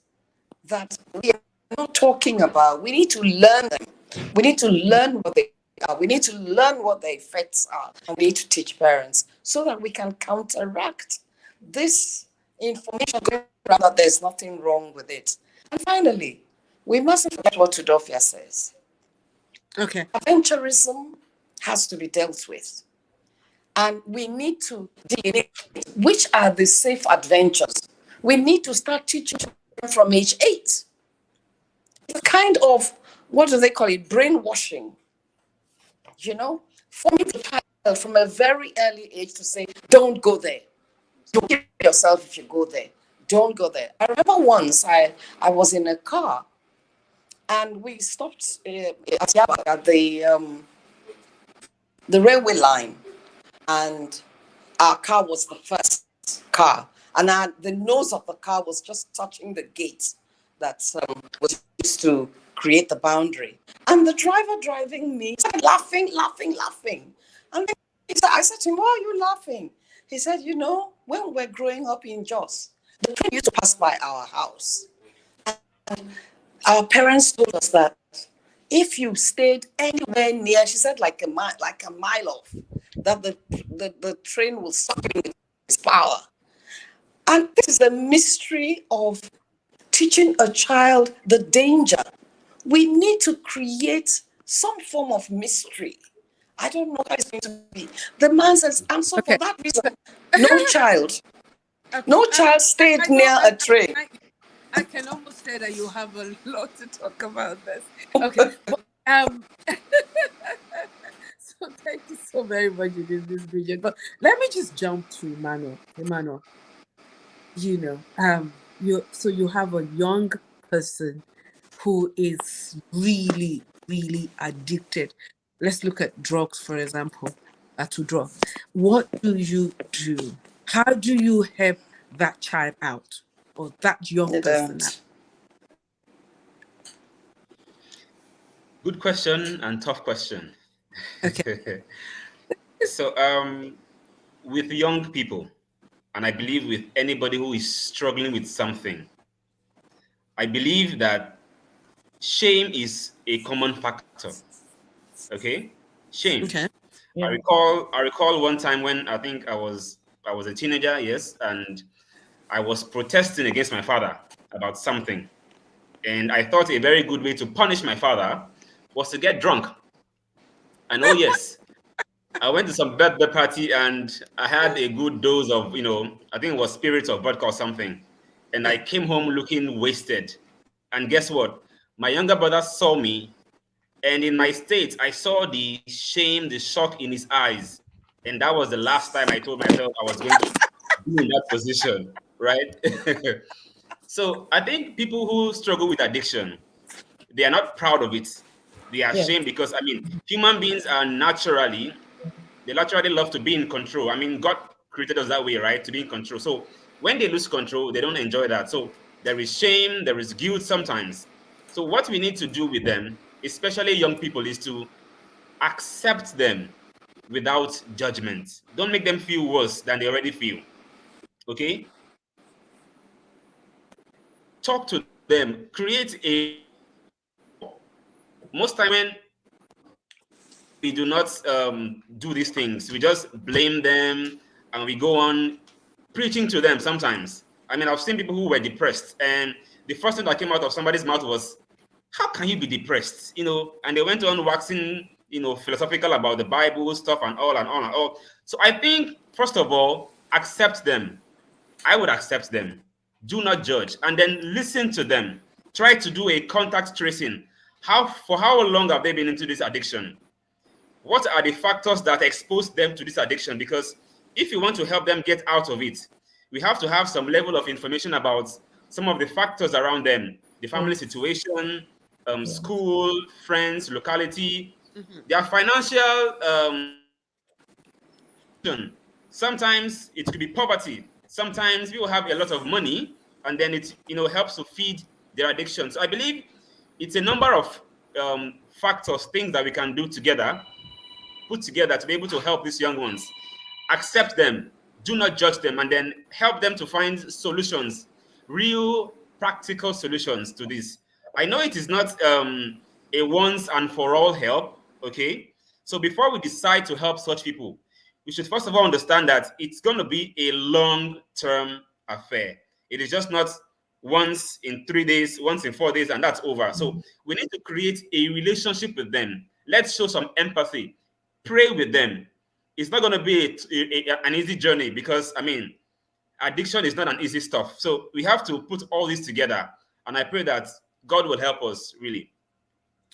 that we are not talking about, we need to learn them. We need to learn what they are. We need to learn what their effects are. And we need to teach parents so that we can counteract this information that there's nothing wrong with it. And finally, we mustn't forget what Udofia says. Okay. Adventurism has to be dealt with. And we need to delineate which are the safe adventures. We need to start teaching from age 8. It's a kind of, what do they call it, brainwashing. You know, forming the child from a very early age to say, don't go there. You'll kill yourself if you go there. Don't go there. I remember once I was in a car and we stopped at Yaba at the railway line. And our car was the first car. And the nose of the car was just touching the gate that was used to create the boundary. And the driver driving me started laughing. And then I said to him, why are you laughing? He said, you know, when we were growing up in Jos, the train used to pass by our house. And our parents told us that if you stayed anywhere near, she said like a mile off, that the train will suck you with its power. And this is the mystery of teaching a child the danger. We need to create some form of mystery. I don't know how it's going to be. The man says, and so for that reason, no child stayed near a train. I can almost say that you have a lot to talk about this. Okay. So thank you so very much, Bridget. But let me just jump to Emmanuel. you know, you have a young person who is really, really addicted. Let's look at drugs, for example, to drugs. What do you do? How do you help that child out or that young They person out? don't. Good question and tough question. Okay. So, with young people, and I believe with anybody who is struggling with something, I believe that shame is a common factor. Okay, shame. Okay. Yeah. I recall one time when I was a teenager, yes, and I was protesting against my father about something. And I thought a very good way to punish my father was to get drunk. And oh yes, I went to some birthday party and I had a good dose of, I think it was spirits of vodka or something. And I came home looking wasted. And guess what? My younger brother saw me, and in my state, I saw the shame, the shock in his eyes. And that was the last time I told myself I was going to be in that position, right? So I think people who struggle with addiction, they are not proud of it. They are Yeah. ashamed because, I mean, human beings are they naturally love to be in control. I mean, God created us that way, right? To be in control. So when they lose control, they don't enjoy that. So there is shame, there is guilt sometimes. So what we need to do with them, especially young people, is to accept them without judgment. Don't make them feel worse than they already feel. Okay? Talk to them. Create a most time when we do not do these things, we just blame them and we go on preaching to them sometimes. I mean, I've seen people who were depressed, and the first thing that came out of somebody's mouth was, how can you be depressed? And they went on waxing, philosophical about the Bible stuff and all and all and all. So I think, first of all, accept them. I would accept them. Do not judge, and then listen to them. Try to do a contact tracing. For how long have they been into this addiction? What are the factors that expose them to this addiction? Because if you want to help them get out of it, we have to have some level of information about some of the factors around them, the family Mm. situation, Yeah. school, friends, locality, Mhm. their financial sometimes it could be poverty. Sometimes people have a lot of money, and then it helps to feed their addiction. So I believe it's a number of factors, things that we can do together, put together to be able to help these young ones. Accept them, do not judge them, and then help them to find solutions, real practical solutions to this. I know it is not a once and for all help, okay? So before we decide to help such people, we should first of all understand that it's going to be a long term affair. It is just not once in 3 days, once in 4 days, and that's over. So we need to create a relationship with them. Let's show some empathy, pray with them. It's not going to be an easy journey because, I mean, addiction is not an easy stuff. So we have to put all this together. And I pray that God will help us really.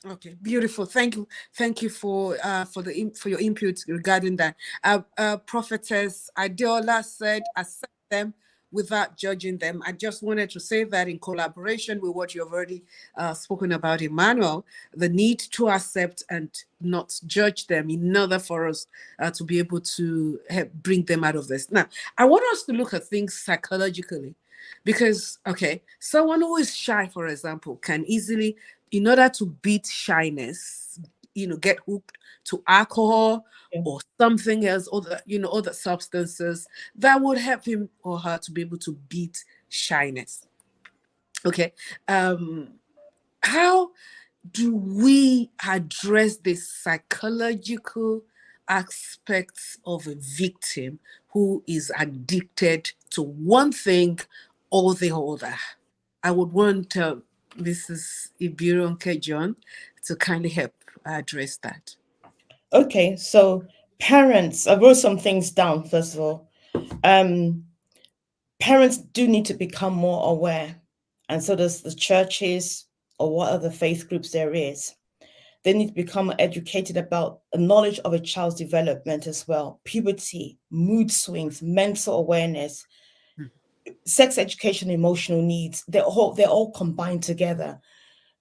Okay, beautiful. Thank you for for your input regarding that. Prophetess Adeola said, "Accept them without judging them." I just wanted to say that in collaboration with what you've already spoken about, Emmanuel, the need to accept and not judge them in order for us to be able to help bring them out of this. Now, I want us to look at things psychologically. Because, okay, someone who is shy, for example, can easily, in order to beat shyness, get hooked to alcohol Yeah. or something else, other substances that would help him or her to be able to beat shyness. Okay. How do we address the psychological aspects of a victim who is addicted to one thing or the other? I would want Mrs. Ibironke John to kindly help address that. Okay, so parents, I wrote some things down first of all. Um, Parents do need to become more aware, and so does the churches or what other faith groups there is. They need to become educated about a knowledge of a child's development as well, puberty, mood swings, mental awareness. sex education, emotional needs, they're all combined together.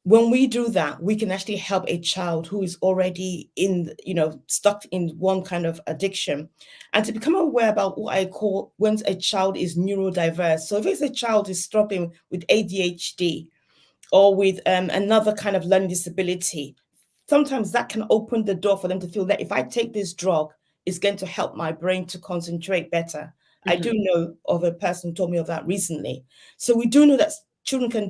When we do that, we can actually help a child who is already in, stuck in one kind of addiction, and to become aware about what I call when a child is neurodiverse. So if it's a child is struggling with ADHD or with another kind of learning disability, sometimes that can open the door for them to feel that if I take this drug, it's going to help my brain to concentrate better. I do know of a person who told me of that recently. So we do know that children can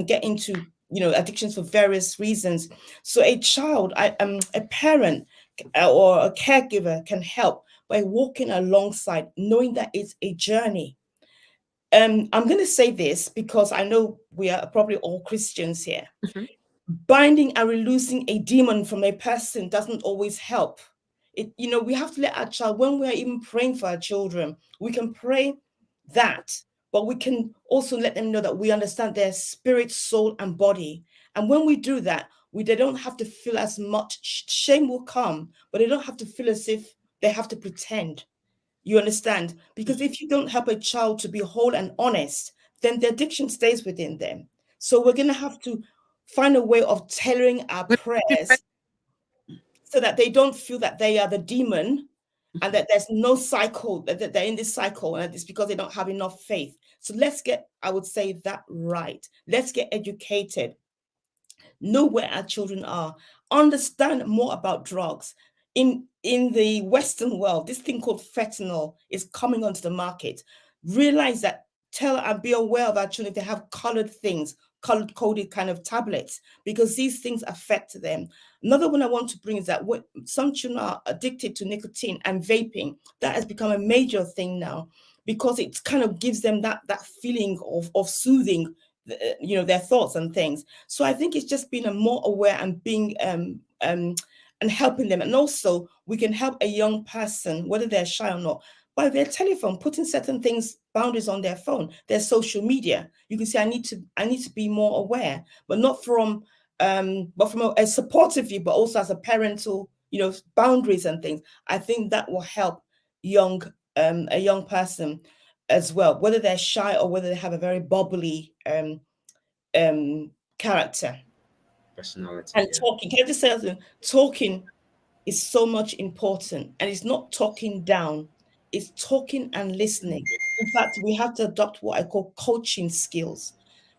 get into addictions for various reasons. So a child, a parent or a caregiver can help by walking alongside, knowing that it's a journey. I'm going to say this because I know we are probably all Christians here. Binding and releasing a demon from a person doesn't always help. We have to let our child, when we're even praying for our children, we can pray that, but we can also let them know that we understand their spirit, soul, and body. And when we do that, they don't have to feel as much shame will come, but they don't have to feel as if they have to pretend. You understand? Because if you don't help a child to be whole and honest, then the addiction stays within them. So we're going to have to find a way of tailoring our prayers so that they don't feel that they are the demon and that there's no cycle, that they're in this cycle, and it's because they don't have enough faith. So let's get, I would say, that right. Let's get educated, know where our children are, understand more about drugs. In the Western world, this thing called fentanyl is coming onto the market. Realize that, tell and be aware of our children if they have colored things, colored coded kind of tablets, because these things affect them. Another one I want to bring is that some children are addicted to nicotine and vaping. That has become a major thing now because it kind of gives them that feeling of soothing, their thoughts and things. So I think it's just being more aware and being and helping them. And also we can help a young person, whether they're shy or not, by their telephone, putting certain things, boundaries on their phone, their social media. You can say, I need to be more aware, but not from a supportive view, but also as a parental, boundaries and things. I think that will help a young person as well, whether they're shy or whether they have a very bubbly character. Personality. And talking, can I just say something? Talking is so much important, and it's not talking down, it's talking and listening. In fact, we have to adopt what I call coaching skills.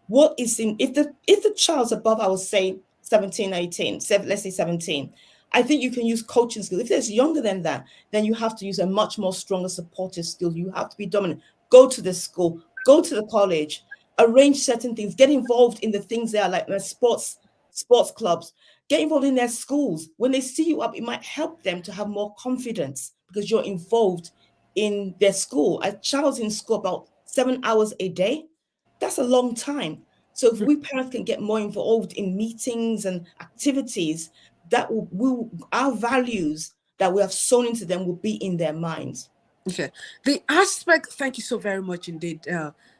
What is if the child's above, I would say 17, 18, let's say 17, I think you can use coaching skills. If there's younger than that, then you have to use a much more stronger supportive skill. You have to be dominant. Go to the school, go to the college, arrange certain things, get involved in the things there, like sports clubs, get involved in their schools. When they see you up, it might help them to have more confidence because you're involved in their school. A child's in school about 7 hours a day. That's a long time. So if we parents can get more involved in meetings and activities, that our values that we have sown into them will be in their minds. Okay. The aspect, thank you so very much indeed,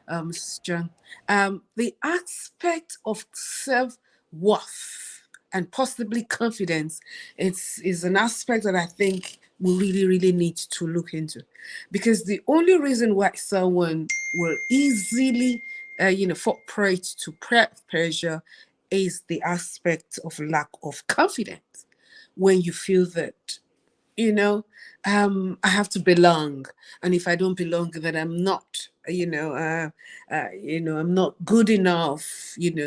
Mrs. John. The aspect of self-worth and possibly confidence is an aspect that I think we really, really need to look into. Because the only reason why someone will easily, fall prey to pressure is the aspect of lack of confidence. When you feel that, I have to belong, and if I don't belong, then I'm not, I'm not good enough,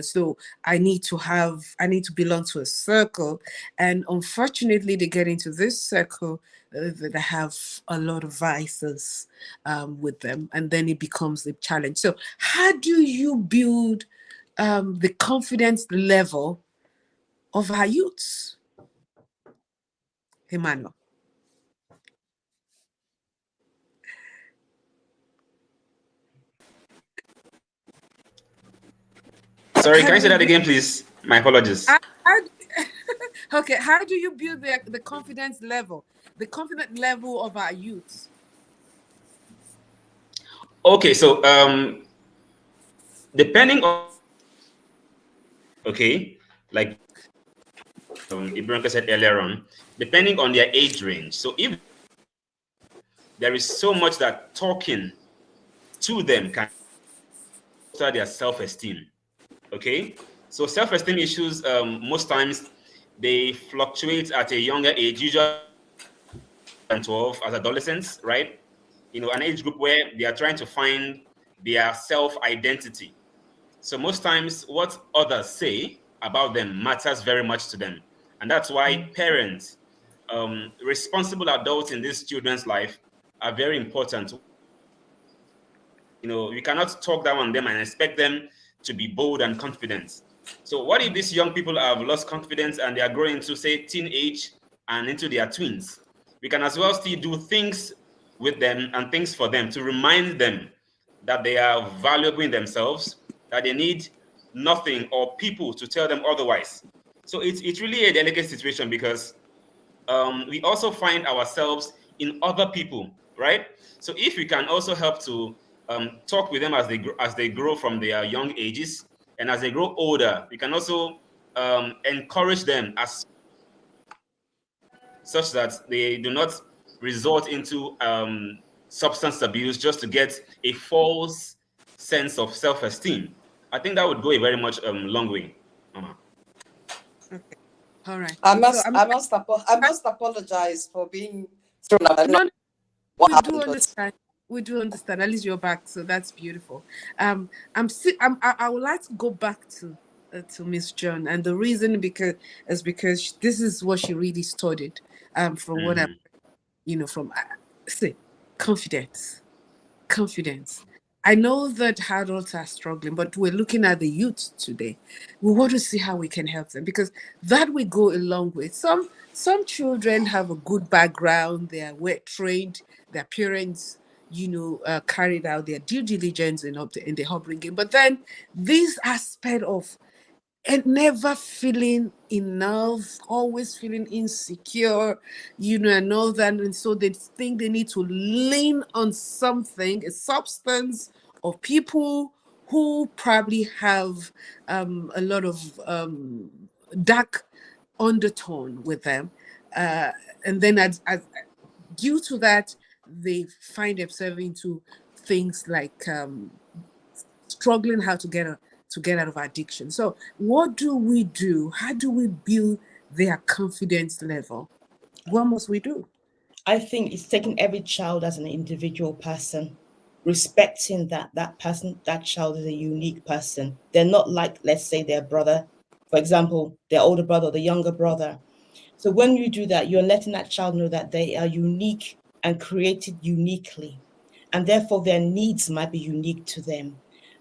so I need to belong to a circle, and unfortunately they get into this circle that have a lot of vices with them, and then it becomes a challenge. So how do you build the confidence level of our youths, Emmanuel? Sorry, can you say that again, please? My apologies. Okay, how do you build the confidence level, of our youth? Okay, so depending on, like Ibrahim said earlier on, depending on their age range. So if there is so much that talking to them can foster their self-esteem. Okay, so self-esteem issues most times they fluctuate at a younger age, usually 12 as adolescents, right? An age group where they are trying to find their self-identity. So most times what others say about them matters very much to them. And that's why parents, responsible adults in these children's life are very important. You cannot talk down on them and expect them to be bold and confident. So what if these young people have lost confidence and they are growing into, say, teenage and into their tweens? We can as well still do things with them and things for them to remind them that they are valuable in themselves, that they need nothing or people to tell them otherwise. So it's really a delicate situation because we also find ourselves in other people, right? So if we can also help to talk with them as they grow from their young ages, and as they grow older, we can also encourage them as such that they do not resort into substance abuse just to get a false sense of self-esteem. I think that would go a very much long way, Mama. Okay. All right. I So must, I must apologize for being thrown out. I don't know no, what we do happened, but understand. We do understand. At least you're back, so that's beautiful. I would like to go back to Miss John, and the reason because this is what she really studied. From what I, Mhm. from say, confidence, confidence. I know that adults are struggling, but we're looking at the youth today. We want to see how we can help them because that will go a long way. Some children have a good background, they are well trained, their parents, carried out their due diligence in the upbringing. But then this aspect of and never feeling enough, always feeling insecure, and all that. And so they think they need to lean on something, a substance, or people who probably have a lot of dark undertone with them. Uh, and then due to that, they find themselves into things like struggling how to get out of addiction. So what do we do? How do we build their confidence level? What must we do? I think it's taking every child as an individual person, respecting that person, that child is a unique person. They're not like, let's say, their brother, for example, their older brother or the younger brother. So when you do that, you're letting that child know that they are unique and created uniquely, and therefore their needs might be unique to them.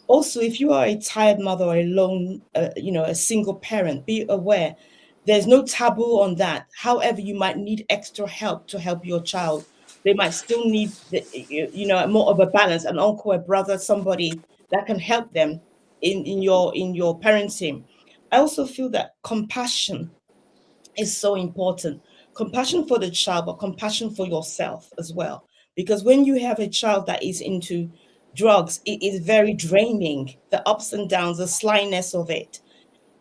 Also, if you are a tired mother or a lone, a single parent, be aware there's no taboo on that. However, you might need extra help to help your child. They might still need, more of a balance, an uncle, a brother, somebody that can help them in your parenting. I also feel that compassion is so important. Compassion for the child, but compassion for yourself as well. Because when you have a child that is into drugs, it is very draining. The ups and downs, the slyness of it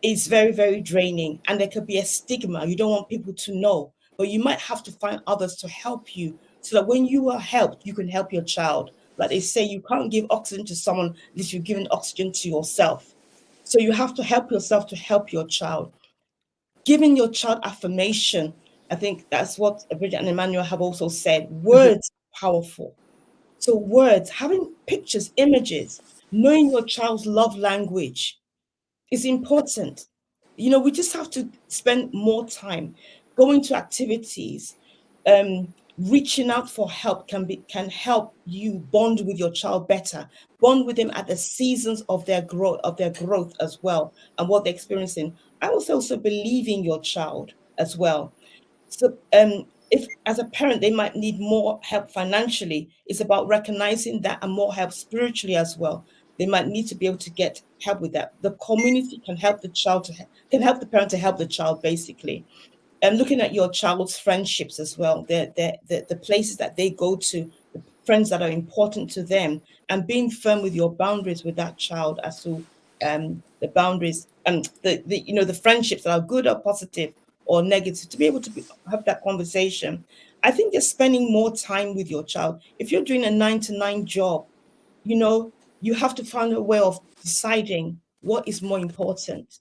is very, very draining. And there could be a stigma. You don't want people to know, but you might have to find others to help you so that when you are helped, you can help your child. Like they say, you can't give oxygen to someone unless you've given oxygen to yourself. So you have to help yourself to help your child. Giving your child affirmation, I think that's what Bridget and Emmanuel have also said. Mhm. Words are powerful. So words, having pictures, images, knowing your child's love language is important. We just have to spend more time going to activities. Reaching out for help can help you bond with your child better, bond with them at the seasons of their growth as well, and what they're experiencing. I also believe in your child as well. So if as a parent they might need more help financially, it's about recognizing that, and more help spiritually as well. They might need to be able to get help with that. The community can help can help the parent to help the child, basically. And looking at your child's friendships as well, the places that they go to, the friends that are important to them, and being firm with your boundaries with that child as to the boundaries and the friendships that are good or positive or negative, to be able to have that conversation. I think just spending more time with your child. If you're doing a 9 to 9 job, you know, you have to find a way of deciding what is more important.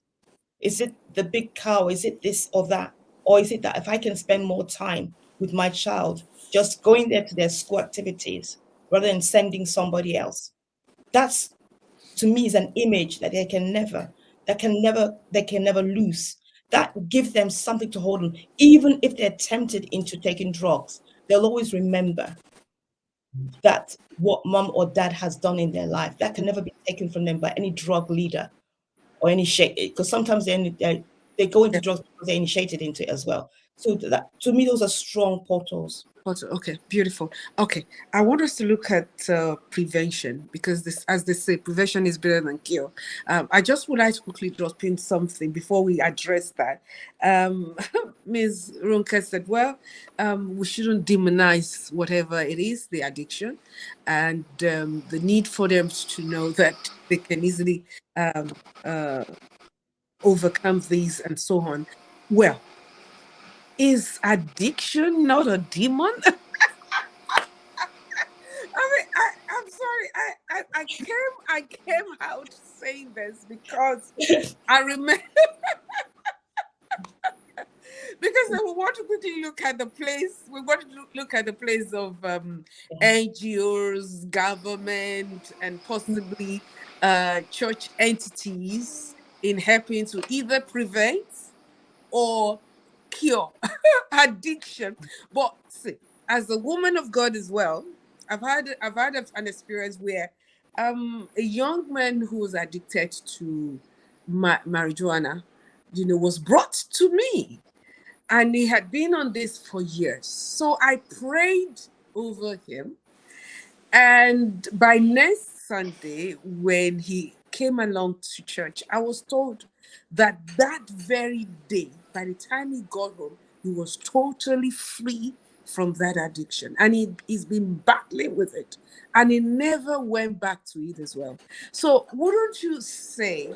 Is it the big car? Is it this or that? Or is it that if I can spend more time with my child, just going there to their school activities rather than sending somebody else? That's, to me, is an image that they can never lose. That gives them something to hold on. Even if they're tempted into taking drugs, they'll always remember that what mom or dad has done in their life, that can never be taken from them by any drug leader or any shake, because sometimes they go into drugs because they're initiated into it as well. So that, to me, those are strong portals. Okay, beautiful. Okay, I want us to look at prevention, because this, as they say, prevention is better than cure. I just would like to quickly drop in something before we address that. Ms. Ronke said, well, we shouldn't demonize whatever it is, the addiction, and the need for them to know that they can easily overcome these and so on. Well, is addiction not a demon? I'm sorry. I came out saying this because I remember because we want to quickly look at the place. We want to look at the place of NGOs, government, and possibly church entities in helping to either prevent or cure addiction. But see, as a woman of God as well, I've had an experience where a young man who was addicted to marijuana, was brought to me, and he had been on this for years. So I prayed over him, and by next Sunday, when he came along to church, I was told that very day, by the time he got home, he was totally free from that addiction. And he's been battling with it. And he never went back to it as well. So wouldn't you say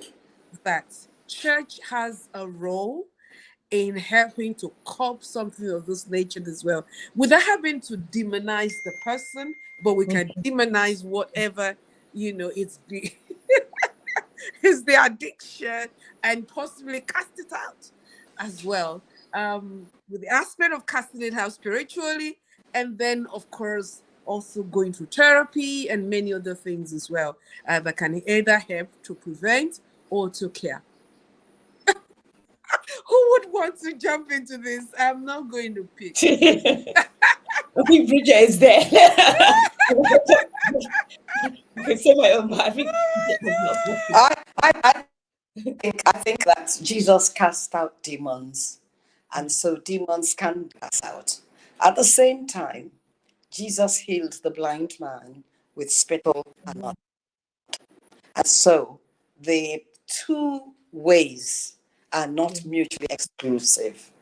that church has a role in helping to curb something of this nature as well, without having to demonize the person, but we can demonize whatever, it's the it's the addiction, and possibly cast it out as well, with the aspect of casting it out spiritually, and then of course also going through therapy and many other things as well, that can either help to prevent or to cure. Who would want to jump into this? I'm not going to pick. I think Bridget is there. Okay, say my own, but I think I think that Jesus cast out demons, and so demons can cast out. At the same time, Jesus healed the blind man with spittle and mud. And so the two ways are not mutually exclusive.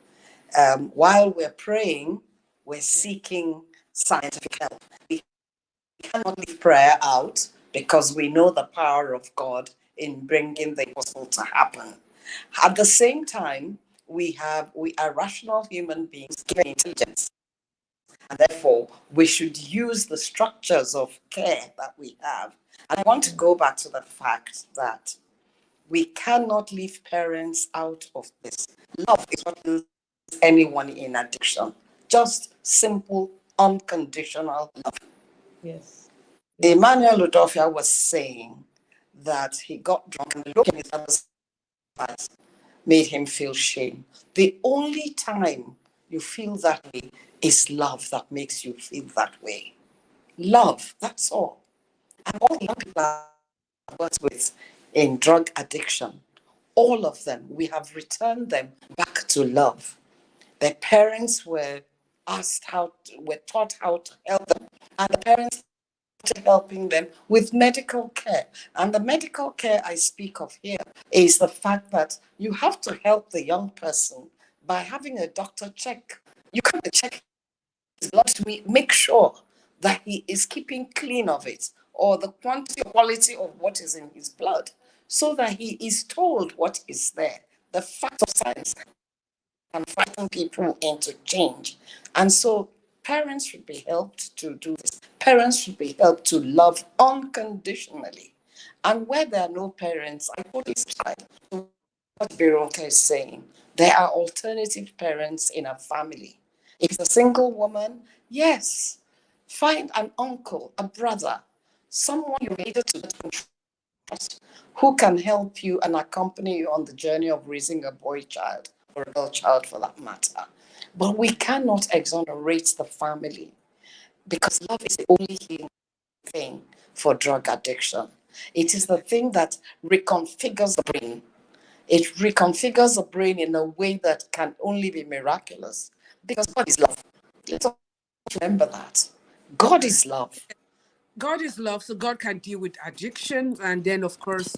While we're praying, we're seeking scientific help. We cannot leave prayer out because we know the power of God in bringing the impossible to happen. At the same time, we are rational human beings given intelligence, and therefore we should use the structures of care that we have. And I want to go back to the fact that we cannot leave parents out of this. Love is what kills anyone in addiction. Just simple, unconditional love. yes. Emmanuel Ludofia was saying that he got drunk and the look in his other's eyes made him feel shame. The only time you feel that way is love that makes you feel that way. Love, that's all. And all the young people I worked with in drug addiction, all of them, we have returned them back to love. Their parents were taught how to help them, and the parents to helping them with medical care. And the medical care I speak of here is the fact that you have to help the young person by having a doctor check. You can check his blood to make sure that he is keeping clean of it, or the quantity or quality of what is in his blood, so that he is told what is there. The fact of science can frighten people into change. And so Parents should be helped to do this. Parents should be helped to love unconditionally. And where there are no parents, I totally subscribe to what Bironka is saying. There are alternative parents in a family. If it's a single woman, yes, find an uncle, a brother, someone you're able to trust who can help you and accompany you on the journey of raising a boy child or a girl child for that matter. But we cannot exonerate the family because love is the only healing thing for drug addiction. It is the thing that reconfigures the brain. It reconfigures the brain in a way that can only be miraculous because God is love. Let's all remember that. God is love. God is love, so God can deal with addiction. And then, of course,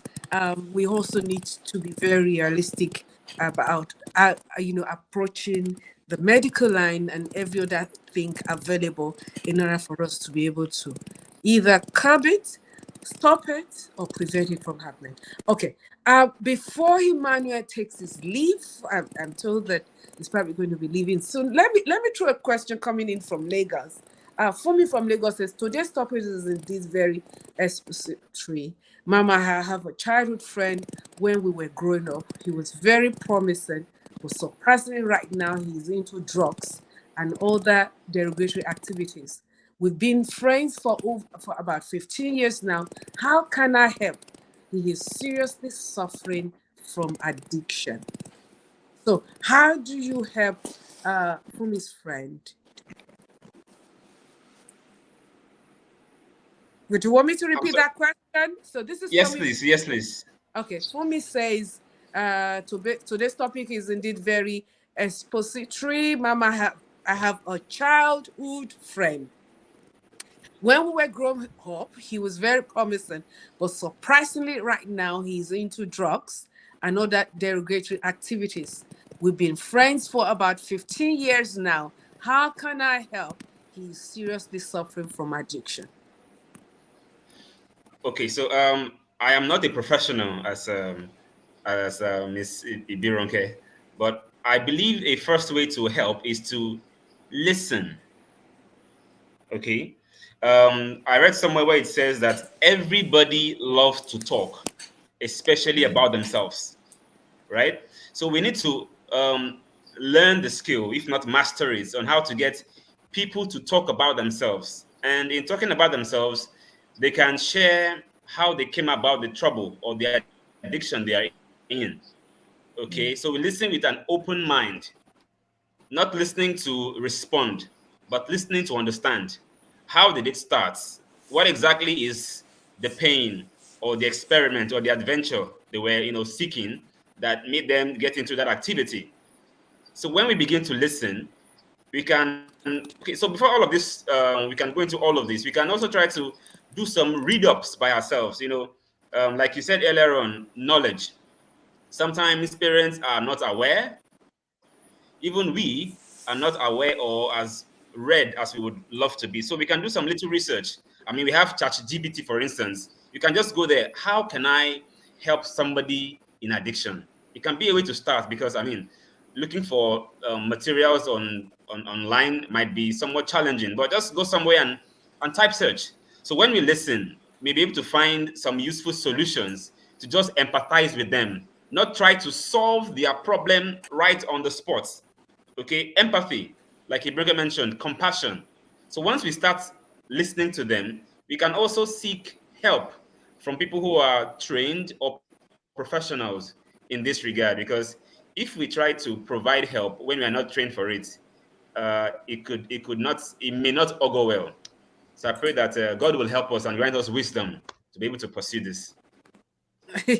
we also need to be very realistic about, approaching the medical line and every other thing available in order for us to be able to either curb it, stop it, or prevent it from happening. Okay. Before Emmanuel takes his leave, I'm told that he's probably going to be leaving soon. Let me throw a question coming in from Lagos. Fumi from Lagos says, today's topic is indeed very expository. Mama, I have a childhood friend when we were growing up. He was very promising, but surprisingly right now he's into drugs and other derogatory activities. We've been friends for about 15 years now. How can I help? He is seriously suffering from addiction. So how do you help Fumi's friend? Would you want me to repeat that question? So this is yes, please. Yes, please. Okay, Fumi says today's topic is indeed very expository. Mama, I have a childhood friend. When we were growing up, he was very promising, but surprisingly, right now he's into drugs and other derogatory activities. We've been friends for about 15 years now. How can I help? He's seriously suffering from addiction. Okay, so I am not a professional as Miss Ibironke, but I believe a first way to help is to listen. Okay, I read somewhere where it says that everybody loves to talk, especially about themselves, right? So we need to learn the skill, if not master it, on how to get people to talk about themselves. And in talking about themselves, they can share how they came about the trouble or the addiction they are in. Okay, so we listen with an open mind, not listening to respond, but listening to understand. How did it start? What exactly is the pain or the experiment or the adventure they were, seeking that made them get into that activity? So when we begin to listen, we can. Okay, so before all of this, we can go into all of this. We can also try to do some read ups by ourselves. Like you said earlier on, knowledge. Sometimes parents are not aware, even we are not aware or as read as we would love to be. So we can do some little research. I mean, we have ChatGPT, for instance. You can just go there. How can I help somebody in addiction? It can be a way to start because, I mean, looking for materials on online might be somewhat challenging, but just go somewhere and type search. So when we listen, we'll be able to find some useful solutions to just empathize with them, not try to solve their problem right on the spot. Okay, empathy, like Ibrahim mentioned, compassion. So once we start listening to them, we can also seek help from people who are trained or professionals in this regard. Because if we try to provide help when we are not trained for it, it may not all go well. So I pray that God will help us and grant us wisdom to be able to pursue this.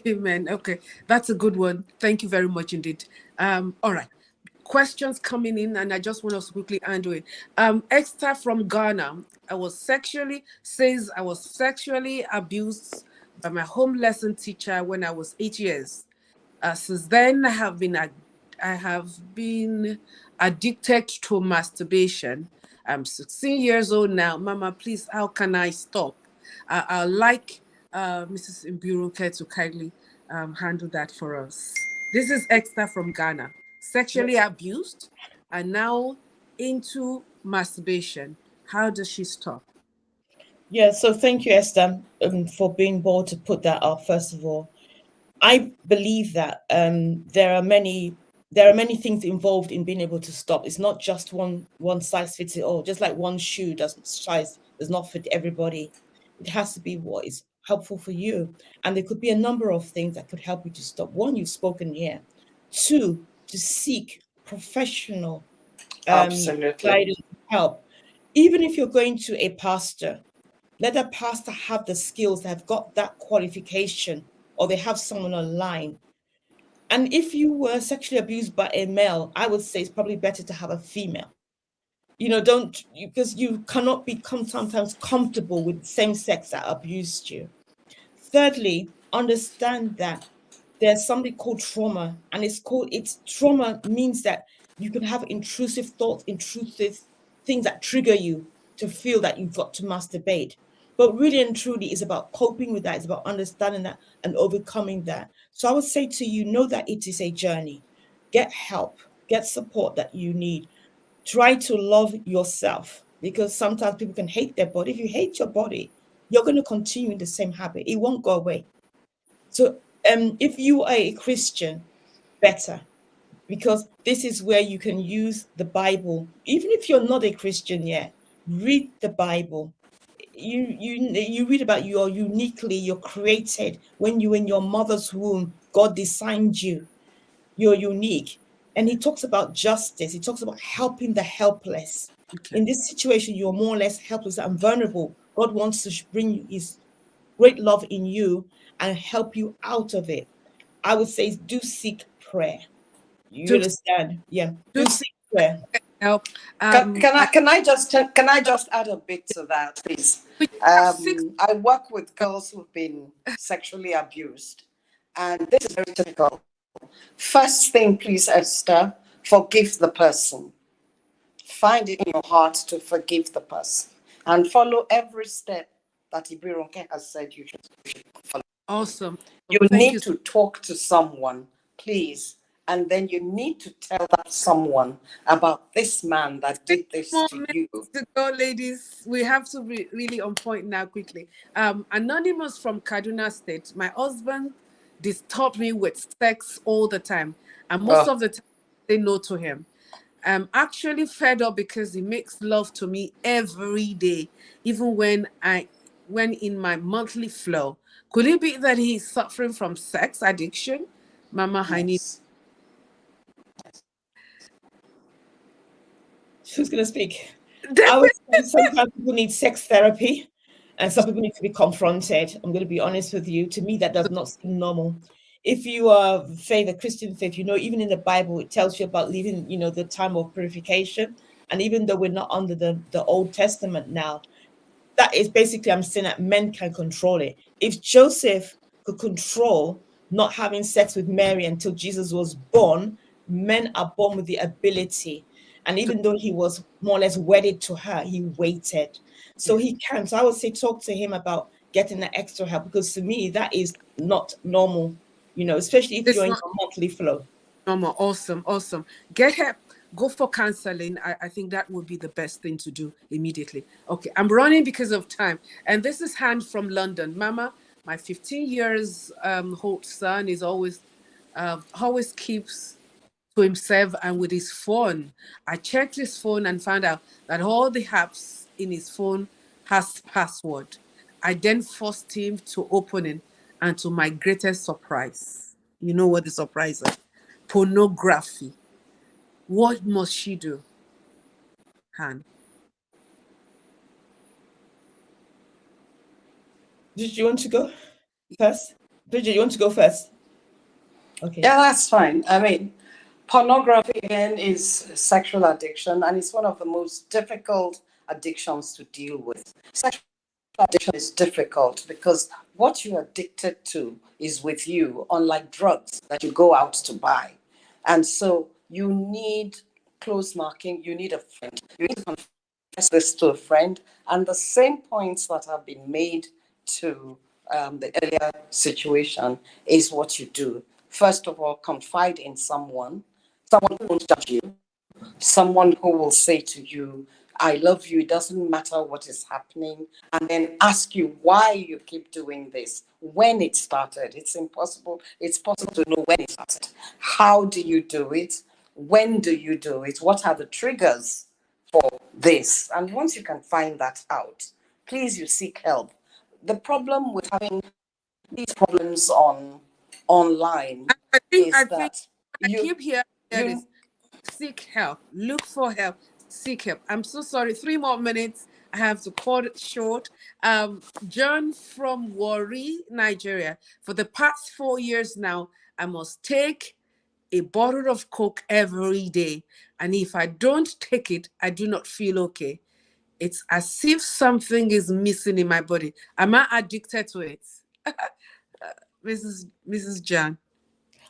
Amen. Okay, that's a good one. Thank you very much indeed. All right. Questions coming in, and I just want us to quickly handle it. Esther from Ghana. I was sexually abused by my home lesson teacher when I was 8 years. Since then, I have been addicted to masturbation. I'm 16 years old now. Mama, please, how can I stop? I'd like Mrs. Imburuke to kindly handle that for us. This is Esther from Ghana. Sexually abused and now into masturbation, how does she stop? Yeah, so thank you, Esther, for being bold to put that up. First of all, I believe that there are many things involved in being able to stop. It's not just one size fits it all. Just like one shoe does not fit everybody. It has to be what is helpful for you, and there could be a number of things that could help you to stop. One, you've spoken here. Two, to seek professional Absolutely. guidance, help. Even if you're going to a pastor, let that pastor have the skills, have got that qualification, or they have someone online. And if you were sexually abused by a male, I would say it's probably better to have a female. Don't because you cannot become sometimes comfortable with the same sex that abused you. Thirdly, understand that there's something called trauma, and it's trauma means that you can have intrusive thoughts, intrusive things that trigger you to feel that you've got to masturbate. But really and truly, it's about coping with that, it's about understanding that and overcoming that. So I would say to you, know that it is a journey. Get help, get support that you need. Try to love yourself, because sometimes people can hate their body. If you hate your body, you're going to continue in the same habit. It won't go away. So if you are a Christian, better, because this is where you can use the Bible. Even if you're not a Christian yet, read the Bible. You read about you're created. When you were in your mother's womb, God designed you. You're unique. And he talks about justice. He talks about helping the helpless. Okay. In this situation, you're more or less helpless and vulnerable. God wants to bring his great love in you and help you out of it. I would say do seek prayer. You Do, understand? Yeah, do do seek prayer. help. Can I just add a bit to that, please? We have 6. I work with girls who've been sexually abused, and this is very typical. First thing, please, Esther, forgive the person. Find it in your heart to forgive the person and follow every step that Ibironke has said you should follow. Awesome. You Thank you. need to talk to someone, please. And then you need to tell that someone about this man that did this More to minutes you. to go, ladies. We have to be really on point now quickly. Anonymous from Kaduna State. My husband disturbed me with sex all the time. And most of the time, I say no to him. I'm actually fed up because he makes love to me every day, even when in my monthly flow. Could it be that he's suffering from sex addiction? Mama, I need. Yes. Who's going to speak? I would say sometimes people need sex therapy and some people need to be confronted. I'm going to be honest with you. To me, that does not seem normal. If you are the Christian faith, even in the Bible, it tells you about leaving, the time of purification. And even though we're not under the Old Testament now, that is basically, I'm saying that men can control it. If Joseph could control not having sex with Mary until Jesus was born, men are born with the ability. And even though he was more or less wedded to her, he waited. So he can. So I would say talk to him about getting that extra help, because to me, that is not normal, especially if you're in your monthly flow. Normal. Awesome. Get help. Go for counseling. I think that would be the best thing to do immediately. Okay, I'm running because of time. And this is Han from London. Mama, my 15 years old son is always keeps to himself and with his phone. I checked his phone and found out that all the apps in his phone has password. I then forced him to open it, and to my greatest surprise, you know what the surprise is? Pornography. What must she do, Han? Did you want to go first? Bridget, you want to go first? Okay. Yeah, that's fine. I mean, pornography again is sexual addiction, and it's one of the most difficult addictions to deal with. Sexual addiction is difficult because what you're addicted to is with you, unlike drugs that you go out to buy. And so you need close marking, you need a friend, you need to confess this to a friend, and the same points that have been made to the earlier situation is what you do. First of all, confide in someone who won't judge you, someone who will say to you, I love you, it doesn't matter what is happening, and then ask you why you keep doing this, when it started. It's possible to know when it started. How do you do it? When do you do it? What are the triggers for this? And once you can find that out, please, you seek help. The problem with having these problems online I is think that I you keep hearing that you is seek help, look for help, seek help. I'm so sorry. 3 more minutes. I have to cut it short. John from Warri, Nigeria. For the past 4 years now, I must take a bottle of Coke every day. And if I don't take it, I do not feel okay. It's as if something is missing in my body. Am I addicted to it? Mrs. John.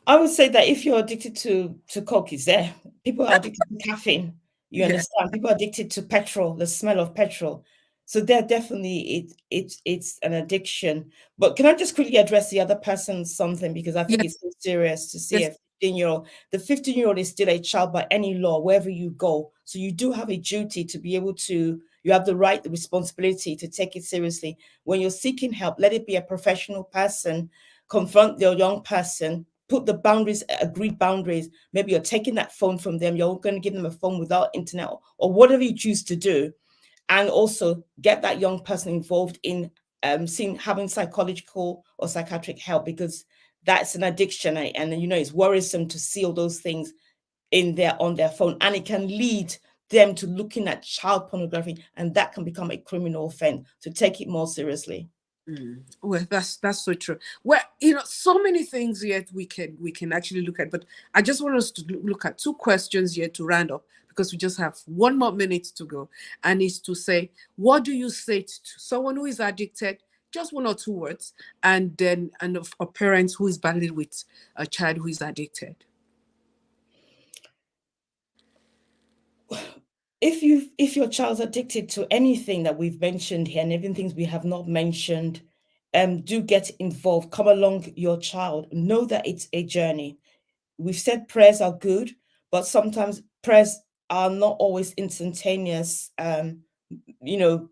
I would say that if you're addicted to Coke, it's there. People are addicted to caffeine. You Yeah. understand? People are addicted to petrol, the smell of petrol. So there definitely it's an addiction. But can I just quickly address the other person something, because I think Yes. it's so serious to see Yes. a 15-year-old. The 15-year-old is still a child by any law, wherever you go. So you do have a duty to be able to, you have the right, the responsibility to take it seriously. When you're seeking help, let it be a professional person, confront your young person, put the boundaries, agreed boundaries. Maybe you're taking that phone from them. You're going to give them a phone without internet, or whatever you choose to do. And also get that young person involved in having psychological or psychiatric help, because that's an addiction. And you know, it's worrisome to see all those things on their phone, and it can lead them to looking at child pornography, and that can become a criminal offense. So take it more seriously. Well, that's so true. Well, so many things yet we can actually look at, but I just want us to look at two questions here to round up, because we just have 1 more minute to go, and it's to say, what do you say to someone who is addicted? Just 1 or 2 words, and then a parent who is battling with a child who is addicted. If your child's addicted to anything that we've mentioned here, and even things we have not mentioned, do get involved. Come along your child. Know that it's a journey. We've said prayers are good, but sometimes prayers are not always instantaneous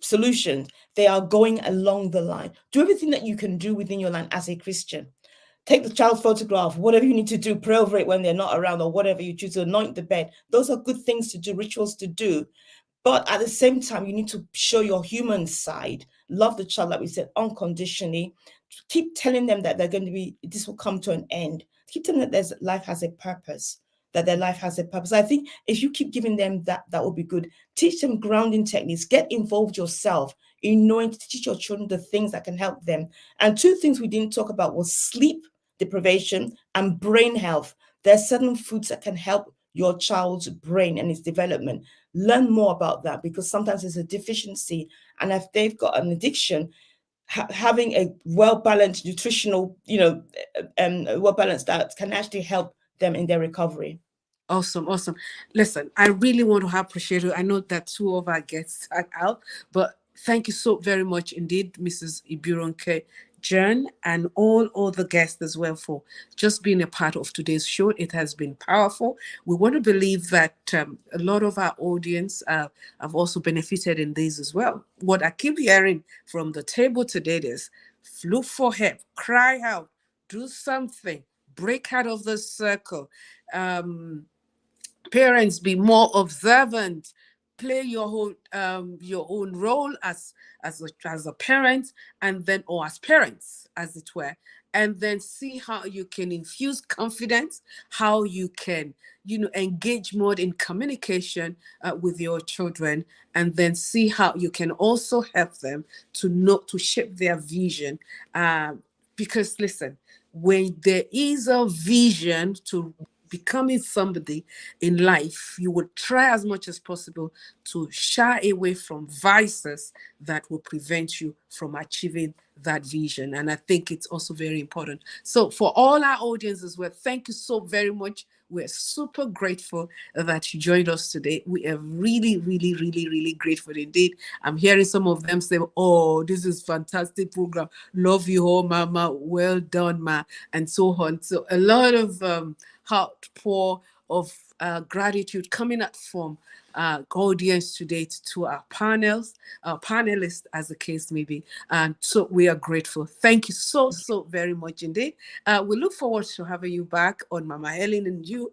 solutions. They are going along the line. Do everything that you can do within your line as a Christian. Take the child photograph, whatever you need to do, pray over it when they're not around, or whatever you choose to anoint the bed. Those are good things to do, rituals to do. But at the same time, you need to show your human side. Love the child, like we said, unconditionally. Keep telling them that this will come to an end. Keep telling them that life has a purpose, that their life has a purpose. I think if you keep giving them that will be good. Teach them grounding techniques. Get involved yourself in knowing to teach your children the things that can help them. And two things we didn't talk about was sleep deprivation and brain health. There are certain foods that can help your child's brain and its development. Learn more about that, because sometimes there's a deficiency, and if they've got an addiction, having a well-balanced nutritional, well-balanced diet can actually help them in their recovery. Awesome. Listen, I really want to appreciate you. I know that two of our guests are out, but thank you so very much indeed, Mrs. Ibironke Jen, and all other guests as well, for just being a part of today's show. It has been powerful. We want to believe that a lot of our audience have also benefited in this as well. What I keep hearing from the table today is look for help, cry out, do something, break out of the circle. Parents, be more observant, play your own role as a parent, and then, or as parents as it were, and then see how you can infuse confidence, how you can engage more in communication with your children, and then see how you can also help them to shape their vision, because listen, when there is a vision to becoming somebody in life, you would try as much as possible to shy away from vices that will prevent you from achieving that vision. And I think it's also very important. So for all our audience as well, thank you so very much. We're super grateful that you joined us today. We are really, really, really, really grateful indeed. I'm hearing some of them say, oh, this is fantastic program. Love you all, Mama. Well done, Ma. And so on. So a lot of outpour of gratitude coming out from audience today to our panels, our panelists, as the case may be. And so we are grateful. Thank you so very much indeed. We look forward to having you back on Mama Helen and you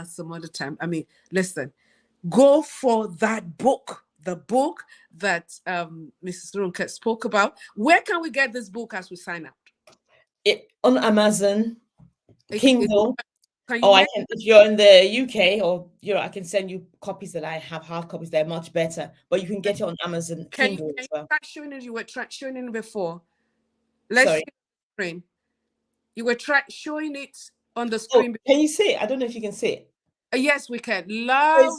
some other time. I mean, listen, go for that book, the book that Mrs. Runke spoke about. Where can we get this book as we sign out? On Amazon, Kindle. Can you Or if you're in the UK or Europe, I can send you copies that I have, hard copies. They're much better, but you can get it on Amazon Kindle as well. Try showing it? You were showing it before. Let's see the screen. You were showing it on the screen. Oh, can you see it? I don't know if you can see it. Yes, we can. Love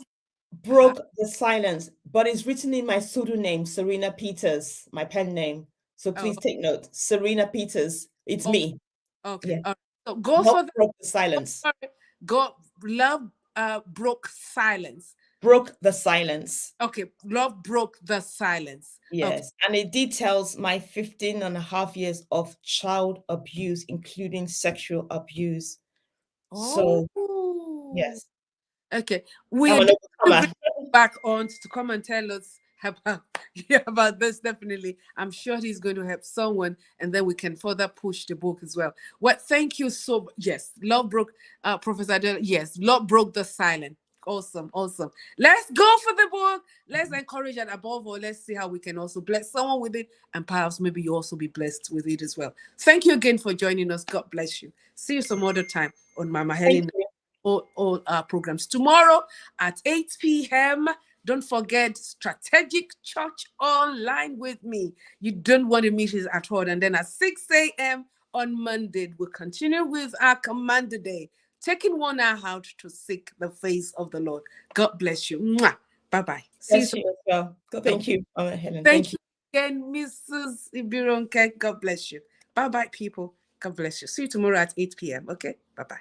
Broke the Silence, but it's written in my pseudonym, Serena Peters, my pen name. So please take note, Serena Peters. It's me. Okay. Yeah. So go for Broke the Silence. Go Love Broke Silence. Broke the Silence. Okay. Love Broke the Silence. Yes. Okay. And it details my 15 and a half years of child abuse, including sexual abuse. So yes. Okay. We are back on to come and tell us about this. Definitely. I'm sure he's going to help someone, and then we can further push the book as well. Well, thank you so much. Yes, Love Broke, Professor Adele. Yes, Love Broke the Silence. Awesome. Let's go for the book. Let's encourage, and above all, let's see how we can also bless someone with it, and perhaps maybe you also be blessed with it as well. Thank you again for joining us. God bless you. See you some other time on Mama Helen. All our programs tomorrow at 8 p.m. Don't forget Strategic Church Online with me. You don't want to miss it at all. And then at 6 a.m. on Monday, we'll continue with our Commander Day, taking 1 hour out to seek the face of the Lord. God bless you. Mwah. Bye-bye. See you as well. Thank you, Helen. Thank you again, Mrs. Ibironke. God bless you. Bye-bye, people. God bless you. See you tomorrow at 8 p.m. Okay? Bye-bye.